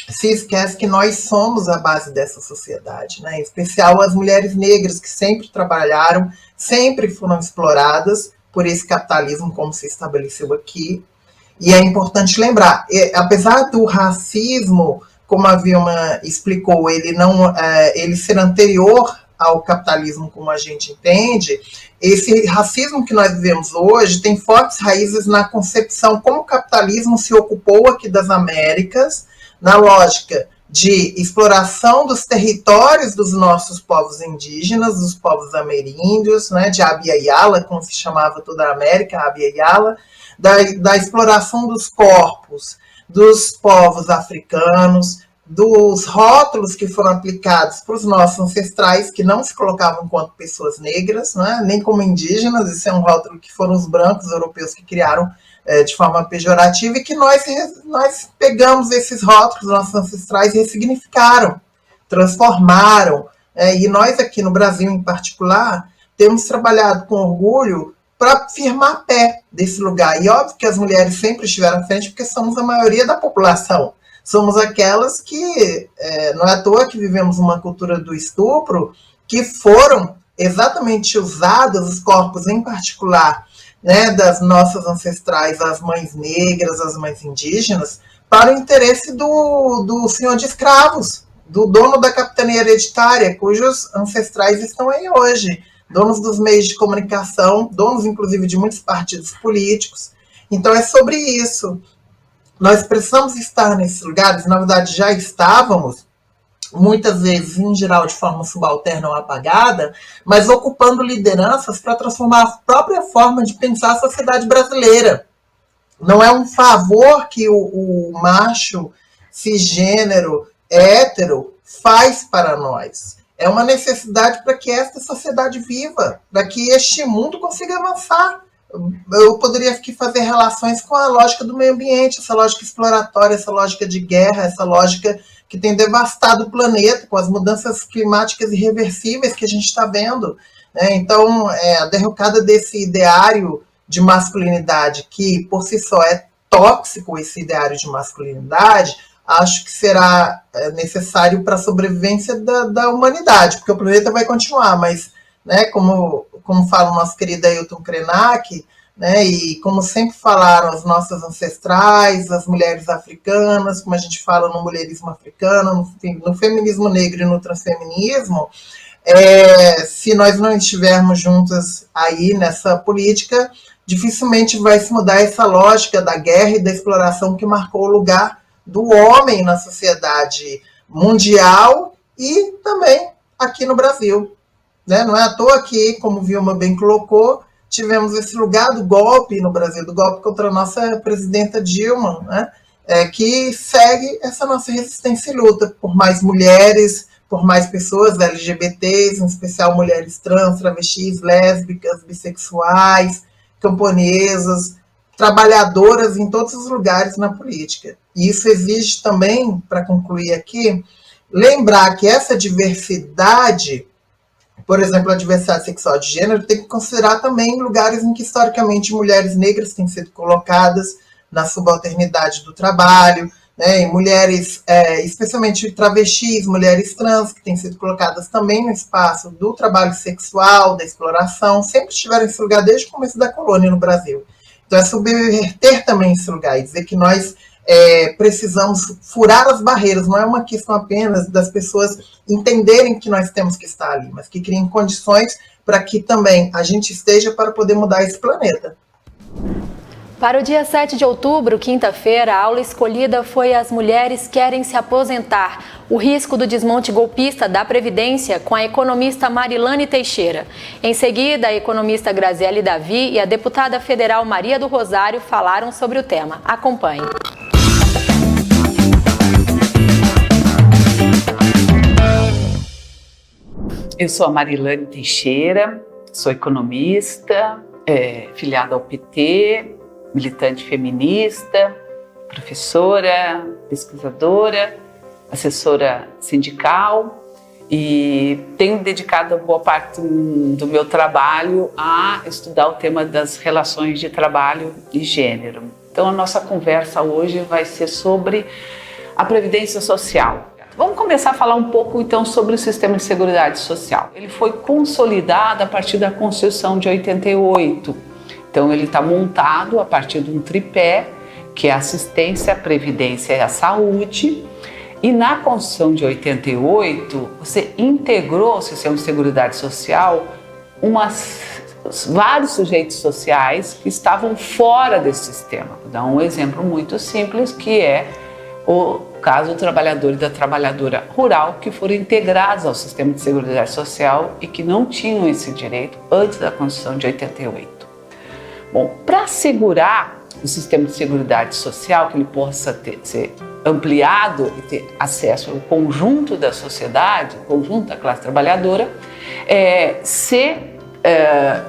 se esquece que nós somos a base dessa sociedade, né, em especial as mulheres negras que sempre trabalharam, sempre foram exploradas, por esse capitalismo como se estabeleceu aqui. E é importante lembrar, apesar do racismo, como a Vilma explicou, ele ser anterior ao capitalismo como a gente entende, esse racismo que nós vivemos hoje tem fortes raízes na concepção como o capitalismo se ocupou aqui das Américas, na lógica de exploração dos territórios dos nossos povos indígenas, dos povos ameríndios, né, de Abya Yala, como se chamava toda a América, Abya Yala, da exploração dos corpos dos povos africanos, dos rótulos que foram aplicados para os nossos ancestrais, que não se colocavam enquanto pessoas negras, né, nem como indígenas. Esse é um rótulo que foram os brancos europeus que criaram de forma pejorativa, e que nós pegamos esses rótulos, nossos ancestrais, ressignificaram, transformaram, e nós aqui no Brasil em particular temos trabalhado com orgulho para firmar pé desse lugar. E óbvio que as mulheres sempre estiveram à frente, porque somos a maioria da população. Somos aquelas que, não é à toa que vivemos uma cultura do estupro, que foram exatamente usadas, os corpos em particular, né, das nossas ancestrais, as mães negras, as mães indígenas, para o interesse do senhor de escravos, do dono da capitania hereditária, cujos ancestrais estão aí hoje, donos dos meios de comunicação, donos inclusive de muitos partidos políticos. Então é sobre isso. Nós precisamos estar nesses lugares, na verdade já estávamos, muitas vezes, em geral, de forma subalterna ou apagada, mas ocupando lideranças para transformar a própria forma de pensar a sociedade brasileira. Não é um favor que o macho cisgênero hétero faz para nós. É uma necessidade para que esta sociedade viva, para que este mundo consiga avançar. Eu poderia aqui fazer relações com a lógica do meio ambiente, essa lógica exploratória, essa lógica de guerra, essa lógica que tem devastado o planeta, com as mudanças climáticas irreversíveis que a gente está vendo. Né? Então, a derrocada desse ideário de masculinidade, que por si só é tóxico, esse ideário de masculinidade, acho que será necessário para a sobrevivência da humanidade, porque o planeta vai continuar, mas, né, como fala o nosso querido Ailton Krenak, né, e como sempre falaram as nossas ancestrais, as mulheres africanas, como a gente fala no mulherismo africano, no feminismo negro e no transfeminismo, se nós não estivermos juntas aí nessa política, dificilmente vai se mudar essa lógica da guerra e da exploração que marcou o lugar do homem na sociedade mundial e também aqui no Brasil. Né? Não é à toa que, como Vilma bem colocou, tivemos esse lugar do golpe no Brasil, do golpe contra a nossa presidenta Dilma, né? Que segue essa nossa resistência e luta por mais mulheres, por mais pessoas LGBTs, em especial mulheres trans, travestis, lésbicas, bissexuais, camponesas, trabalhadoras em todos os lugares na política. E isso exige também, para concluir aqui, lembrar que essa diversidade, por exemplo, a diversidade sexual de gênero, tem que considerar também lugares em que historicamente mulheres negras têm sido colocadas na subalternidade do trabalho, né, e mulheres, especialmente travestis, mulheres trans, que têm sido colocadas também no espaço do trabalho sexual, da exploração, sempre estiveram nesse lugar desde o começo da colônia no Brasil. Então é subverter também esse lugar e dizer que nós precisamos furar as barreiras, não é uma questão apenas das pessoas entenderem que nós temos que estar ali, mas que criem condições para que também a gente esteja para poder mudar esse planeta. Para o dia 7 de outubro, quinta-feira, a aula escolhida foi As Mulheres Querem Se Aposentar, o risco do desmonte golpista da Previdência, com a economista Marilane Teixeira. Em seguida, a economista Graziele Davi e a deputada federal Maria do Rosário falaram sobre o tema. Acompanhe. Eu sou a Marilane Teixeira, sou economista, filiada ao PT, militante feminista, professora, pesquisadora, assessora sindical e tenho dedicado boa parte do meu trabalho a estudar o tema das relações de trabalho e gênero. Então a nossa conversa hoje vai ser sobre a Previdência Social. Vamos começar a falar um pouco então sobre o sistema de seguridade social. Ele foi consolidado a partir da Constituição de 88, Então ele está montado a partir de um tripé, que é a assistência, a previdência e a saúde. E na Constituição de 88, você integrou ao sistema de seguridade social vários sujeitos sociais que estavam fora desse sistema. Vou dar um exemplo muito simples, que é o caso do trabalhador e da trabalhadora rural que foram integrados ao sistema de seguridade social e que não tinham esse direito antes da Constituição de 88. Bom, para assegurar o sistema de seguridade social, que ele possa ser ampliado e ter acesso ao conjunto da sociedade, conjunto da classe trabalhadora,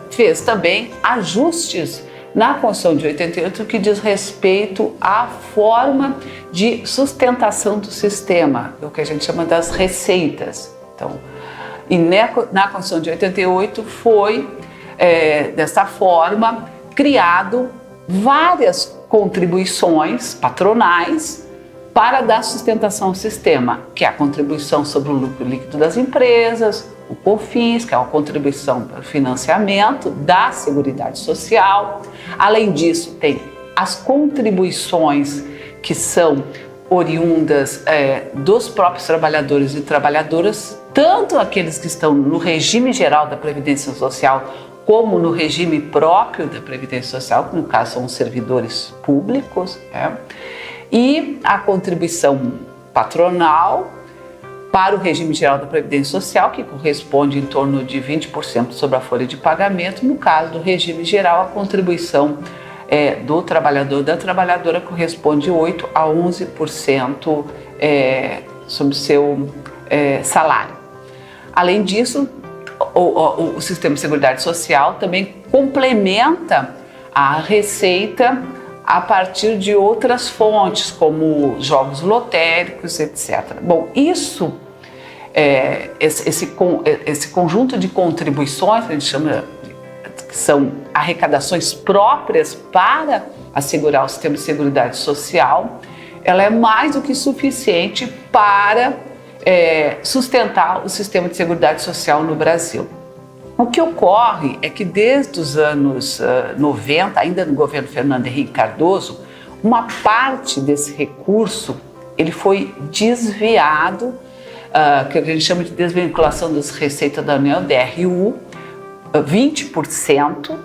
fez também ajustes na Constituição de 88 que diz respeito à forma de sustentação do sistema, o que a gente chama das receitas. Então, e na Constituição de 88 foi, dessa forma, criado várias contribuições patronais para dar sustentação ao sistema, que é a contribuição sobre o lucro líquido das empresas, o COFINS, que é uma contribuição para o financiamento da Seguridade Social. Além disso, tem as contribuições que são oriundas dos próprios trabalhadores e trabalhadoras, tanto aqueles que estão no regime geral da Previdência Social, como no regime próprio da Previdência Social, que no caso são os servidores públicos, e a contribuição patronal para o regime geral da Previdência Social, que corresponde em torno de 20% sobre a folha de pagamento. No caso do regime geral, a contribuição do trabalhador da trabalhadora corresponde 8% a 11% sobre o seu salário. Além disso, o sistema de seguridade social também complementa a receita a partir de outras fontes, como jogos lotéricos, etc. Bom, isso, esse conjunto de contribuições, a gente chama, que são arrecadações próprias para assegurar o sistema de seguridade social, ela é mais do que suficiente para sustentar o sistema de seguridade social no Brasil. O que ocorre é que desde os anos 90, ainda no governo Fernando Henrique Cardoso, uma parte desse recurso ele foi desviado, que a gente chama de desvinculação das receitas da União, DRU, 20%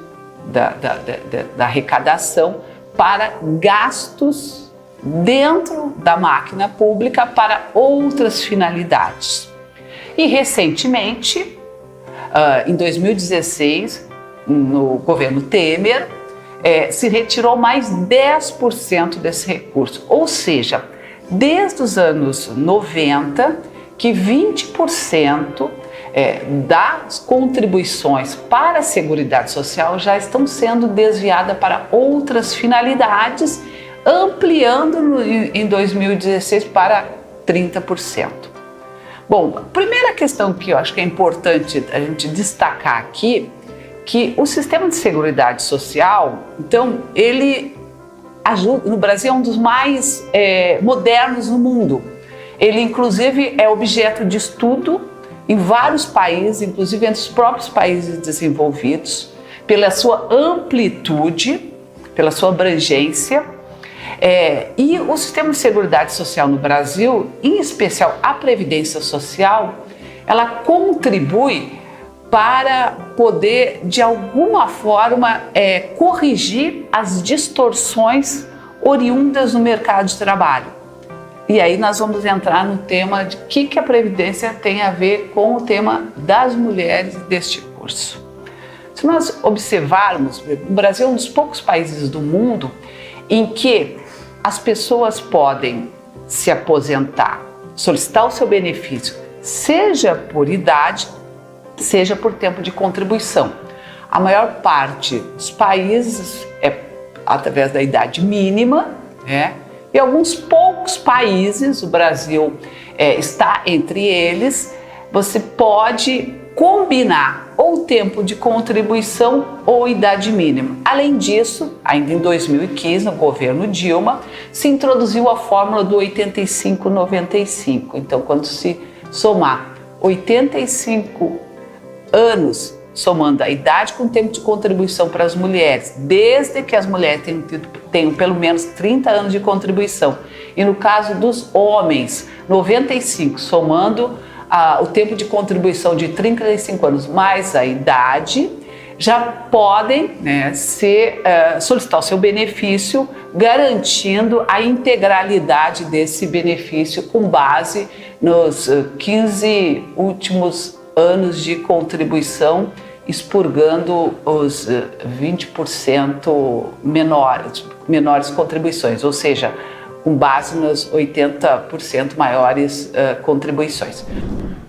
da arrecadação para gastos dentro da máquina pública para outras finalidades. E recentemente, em 2016, no governo Temer, se retirou mais 10% desse recurso. Ou seja, desde os anos 90, que 20% das contribuições para a Seguridade Social já estão sendo desviadas para outras finalidades, ampliando em 2016 para 30%. Bom, a primeira questão que eu acho que é importante a gente destacar aqui, que o sistema de seguridade social, então, ele ajuda, no Brasil é um dos mais modernos no mundo. Ele, inclusive, é objeto de estudo em vários países, inclusive entre os próprios países desenvolvidos, pela sua amplitude, pela sua abrangência. E o sistema de seguridade social no Brasil, em especial a Previdência Social, ela contribui para poder, de alguma forma, corrigir as distorções oriundas no mercado de trabalho. E aí nós vamos entrar no tema de que a Previdência tem a ver com o tema das mulheres deste curso. Se nós observarmos, o Brasil é um dos poucos países do mundo em que as pessoas podem se aposentar, solicitar o seu benefício, seja por idade, seja por tempo de contribuição. A maior parte dos países é através da idade mínima, e alguns poucos países, o Brasil está entre eles, você pode combinar ou tempo de contribuição ou idade mínima. Além disso, ainda em 2015, no governo Dilma, se introduziu a fórmula do 85-95. Então, quando se somar 85 anos somando a idade com o tempo de contribuição para as mulheres, desde que as mulheres tenham pelo menos 30 anos de contribuição. E no caso dos homens, 95, somando o tempo de contribuição de 35 anos mais a idade, já podem, né, solicitar o seu benefício, garantindo a integralidade desse benefício com base nos 15 últimos anos de contribuição, expurgando os 20% menores contribuições, ou seja, com base nas 80% maiores contribuições.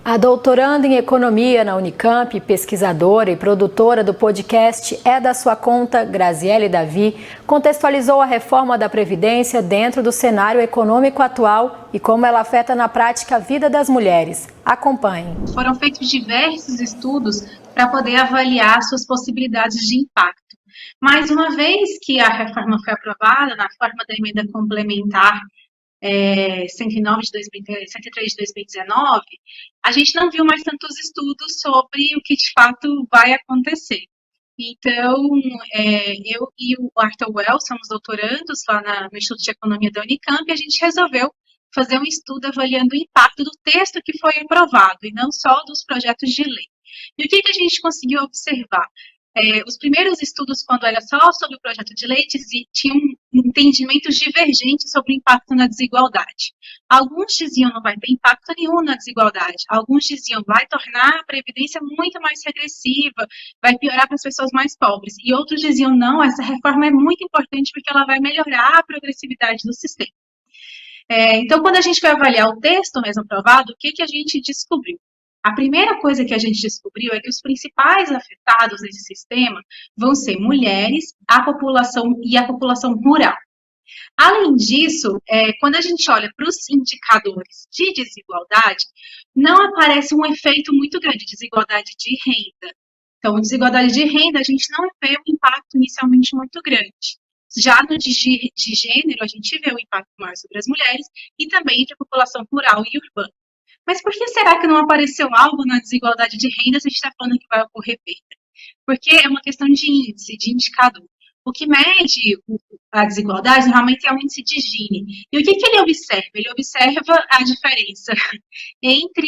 A doutoranda em Economia na Unicamp, pesquisadora e produtora do podcast É da Sua Conta, Graziele Davi, contextualizou a reforma da Previdência dentro do cenário econômico atual e como ela afeta na prática a vida das mulheres. Acompanhe. Foram feitos diversos estudos para poder avaliar suas possibilidades de impacto. Mas uma vez que a reforma foi aprovada, na forma da emenda complementar 103 de 2019, a gente não viu mais tantos estudos sobre o que de fato vai acontecer. Então, eu e o Arthur Wells somos doutorandos lá no Instituto de Economia da Unicamp e a gente resolveu fazer um estudo avaliando o impacto do texto que foi aprovado e não só dos projetos de lei. E o que a gente conseguiu observar? Os primeiros estudos, quando era só sobre o projeto de lei, tinham entendimentos divergentes sobre o impacto na desigualdade. Alguns diziam não vai ter impacto nenhum na desigualdade, alguns diziam vai tornar a Previdência muito mais regressiva, vai piorar para as pessoas mais pobres, e outros diziam não, essa reforma é muito importante porque ela vai melhorar a progressividade do sistema. Então, quando a gente foi avaliar o texto mesmo aprovado, o que a gente descobriu? A primeira coisa que a gente descobriu é que os principais afetados nesse sistema vão ser mulheres, a população rural. Além disso, quando a gente olha para os indicadores de desigualdade, não aparece um efeito muito grande, desigualdade de renda. Então, desigualdade de renda, a gente não vê um impacto inicialmente muito grande. Já no de gênero, a gente vê um impacto maior sobre as mulheres e também entre a população rural e urbana. Mas por que será que não apareceu algo na desigualdade de renda se a gente está falando que vai ocorrer perda? Porque é uma questão de índice, de indicador. O que mede a desigualdade normalmente é o índice de Gini. E o que ele observa? Ele observa a diferença entre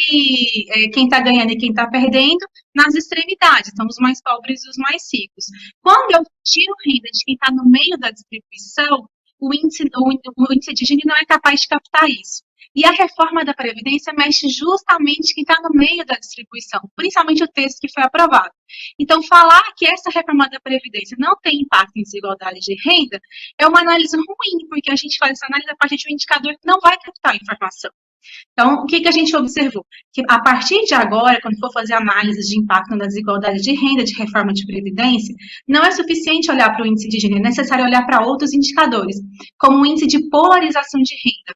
quem está ganhando e quem está perdendo nas extremidades, então os mais pobres e os mais ricos. Quando eu tiro renda de quem está no meio da distribuição, o índice de Gini não é capaz de captar isso. E a reforma da Previdência mexe justamente quem está no meio da distribuição, principalmente o texto que foi aprovado. Então, falar que essa reforma da Previdência não tem impacto em desigualdade de renda é uma análise ruim, porque a gente faz essa análise a partir de um indicador que não vai captar a informação. Então, o que a gente observou? Que a partir de agora, quando for fazer análise de impacto na desigualdade de renda de reforma de Previdência, não é suficiente olhar para o índice de gênero, é necessário olhar para outros indicadores, como o índice de polarização de renda.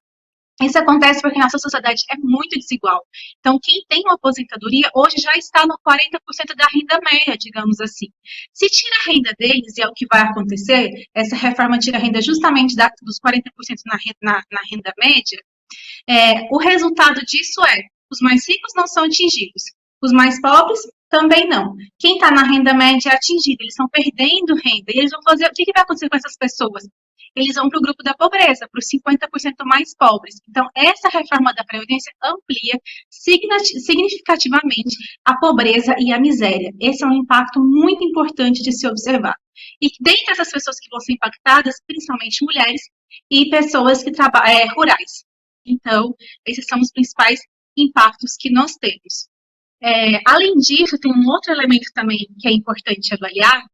Isso acontece porque nossa sociedade é muito desigual. Então, quem tem uma aposentadoria hoje já está no 40% da renda média, digamos assim. Se tira a renda deles, e é o que vai acontecer, essa reforma tira a renda justamente dos 40% na renda média, o resultado disso os mais ricos não são atingidos, os mais pobres também não. Quem está na renda média é atingido, eles estão perdendo renda, e eles vão fazer, o que vai acontecer com essas pessoas? Eles vão para o grupo da pobreza, para os 50% mais pobres. Então, essa reforma da Previdência amplia significativamente a pobreza e a miséria. Esse é um impacto muito importante de se observar. E dentre essas pessoas que vão ser impactadas, principalmente mulheres e pessoas que trabalham rurais. Então, esses são os principais impactos que nós temos. Além disso, tem um outro elemento também que é importante avaliar,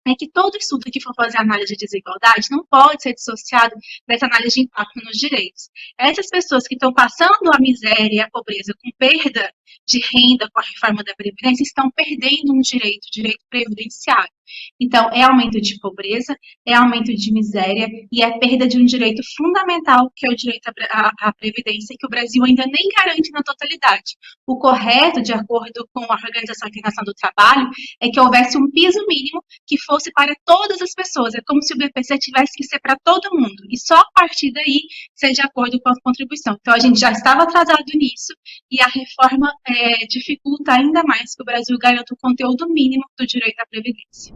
é que todo estudo que for fazer análise de desigualdade não pode ser dissociado dessa análise de impacto nos direitos. Essas pessoas que estão passando a miséria e a pobreza com perda de renda com a reforma da Previdência estão perdendo um direito previdenciário. Então, é aumento de pobreza, é aumento de miséria e é perda de um direito fundamental, que é o direito à previdência, que o Brasil ainda nem garante na totalidade. O correto, de acordo com a Organização Internacional do Trabalho, é que houvesse um piso mínimo que fosse para todas as pessoas. É como se o BPC tivesse que ser para todo mundo. E só a partir daí ser de acordo com a contribuição. Então, a gente já estava atrasado nisso e a reforma dificulta ainda mais que o Brasil garanta o conteúdo mínimo do direito à previdência.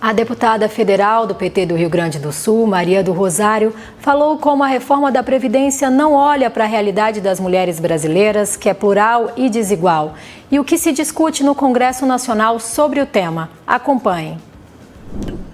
A deputada federal do PT do Rio Grande do Sul, Maria do Rosário, falou como a reforma da Previdência não olha para a realidade das mulheres brasileiras, que é plural e desigual, e o que se discute no Congresso Nacional sobre o tema. Acompanhe.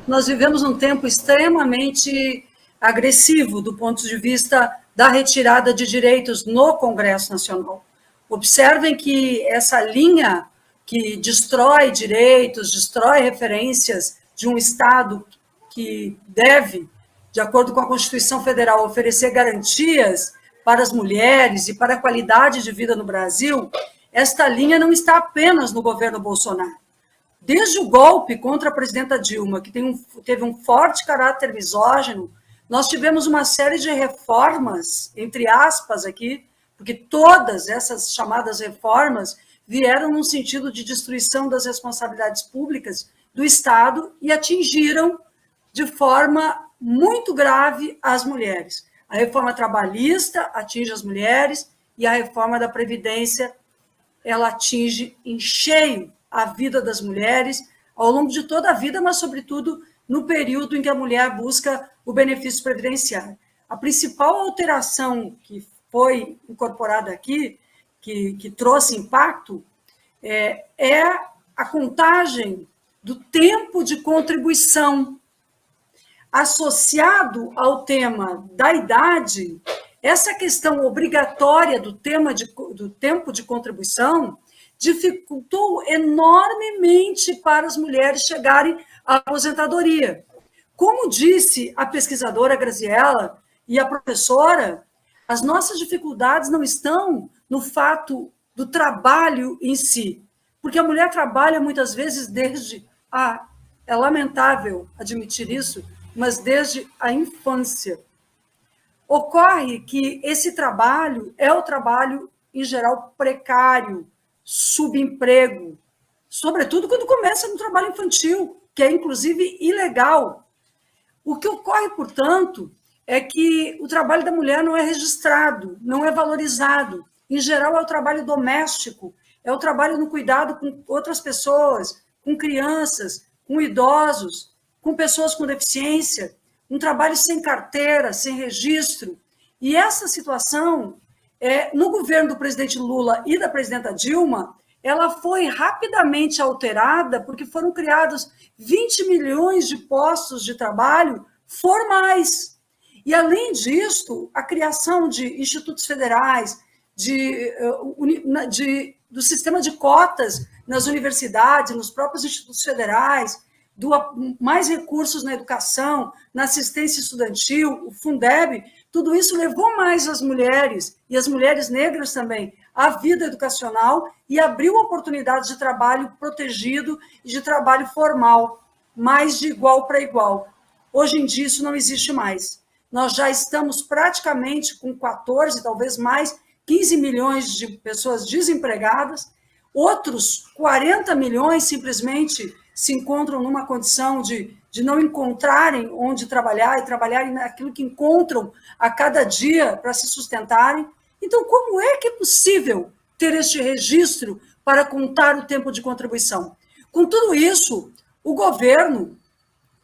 Nós vivemos um tempo extremamente agressivo do ponto de vista da retirada de direitos no Congresso Nacional. Observem que essa linha que destrói direitos, destrói referências de um Estado que deve, de acordo com a Constituição Federal, oferecer garantias para as mulheres e para a qualidade de vida no Brasil, esta linha não está apenas no governo Bolsonaro. Desde o golpe contra a presidenta Dilma, que teve um forte caráter misógino, nós tivemos uma série de reformas, entre aspas aqui, porque todas essas chamadas reformas vieram no sentido de destruição das responsabilidades públicas do Estado e atingiram de forma muito grave as mulheres. A reforma trabalhista atinge as mulheres e a reforma da Previdência, ela atinge em cheio a vida das mulheres ao longo de toda a vida, mas, sobretudo, no período em que a mulher busca o benefício previdenciário. A principal alteração que foi incorporada aqui, que trouxe impacto, é a contagem do tempo de contribuição. Associado ao tema da idade, essa questão obrigatória do tempo de contribuição dificultou enormemente para as mulheres chegarem à aposentadoria. Como disse a pesquisadora Graziella e a professora, as nossas dificuldades não estão no fato do trabalho em si, porque a mulher trabalha muitas vezes é lamentável admitir isso, mas desde a infância. Ocorre que esse trabalho é o trabalho, em geral, precário, subemprego, sobretudo quando começa no trabalho infantil, que é, inclusive, ilegal. O que ocorre, portanto, é que o trabalho da mulher não é registrado, não é valorizado. Em geral, é o trabalho doméstico, é o trabalho no cuidado com outras pessoas, com crianças, com idosos, com pessoas com deficiência, um trabalho sem carteira, sem registro. E essa situação, no governo do presidente Lula e da presidenta Dilma, ela foi rapidamente alterada porque foram criados 20 milhões de postos de trabalho formais. E, além disso, a criação de institutos federais, do sistema de cotas nas universidades, nos próprios institutos federais, mais recursos na educação, na assistência estudantil, o Fundeb, tudo isso levou mais as mulheres, e as mulheres negras também, à vida educacional e abriu oportunidades de trabalho protegido e de trabalho formal, mais de igual para igual. Hoje em dia isso não existe mais. Nós já estamos praticamente com 14, talvez mais, 15 milhões de pessoas desempregadas, outros 40 milhões simplesmente se encontram numa condição de não encontrarem onde trabalhar e trabalharem naquilo que encontram a cada dia para se sustentarem. Então, como é que é possível ter este registro para contar o tempo de contribuição? Com tudo isso, o governo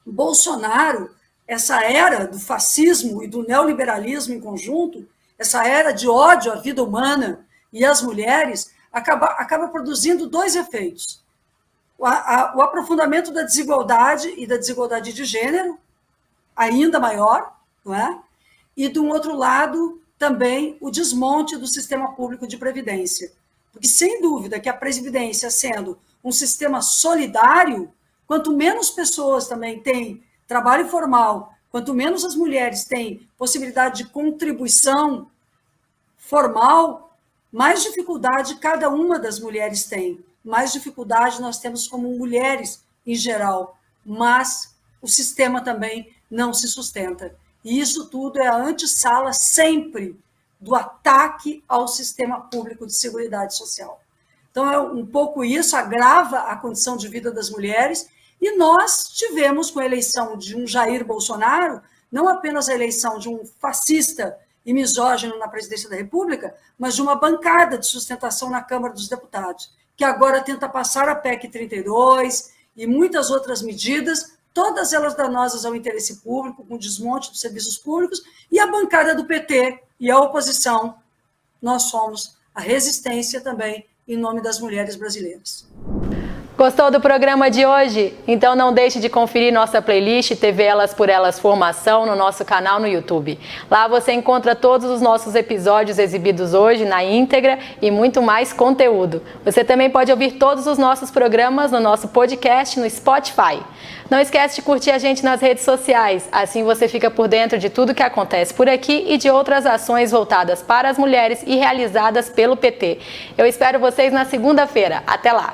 Bolsonaro, essa era do fascismo e do neoliberalismo em conjunto, essa era de ódio à vida humana e às mulheres, acaba produzindo dois efeitos. O aprofundamento da desigualdade e da desigualdade de gênero, ainda maior, não é? E, de um outro lado, também o desmonte do sistema público de previdência. Porque, sem dúvida, que a previdência, sendo um sistema solidário, quanto menos pessoas também têm trabalho formal, quanto menos as mulheres têm possibilidade de contribuição formal, mais dificuldade cada uma das mulheres tem. Mais dificuldade nós temos como mulheres em geral, mas o sistema também não se sustenta. E isso tudo é a antessala sempre do ataque ao sistema público de seguridade social. Então, é um pouco isso, agrava a condição de vida das mulheres, e nós tivemos, com a eleição de um Jair Bolsonaro, não apenas a eleição de um fascista e misógino na presidência da República, mas de uma bancada de sustentação na Câmara dos Deputados, que agora tenta passar a PEC 32 e muitas outras medidas, todas elas danosas ao interesse público, com desmonte dos serviços públicos, e a bancada do PT e a oposição, nós somos a resistência também em nome das mulheres brasileiras. Gostou do programa de hoje? Então não deixe de conferir nossa playlist TV Elas por Elas Formação no nosso canal no YouTube. Lá você encontra todos os nossos episódios exibidos hoje na íntegra e muito mais conteúdo. Você também pode ouvir todos os nossos programas no nosso podcast no Spotify. Não esquece de curtir a gente nas redes sociais, assim você fica por dentro de tudo que acontece por aqui e de outras ações voltadas para as mulheres e realizadas pelo PT. Eu espero vocês na segunda-feira. Até lá!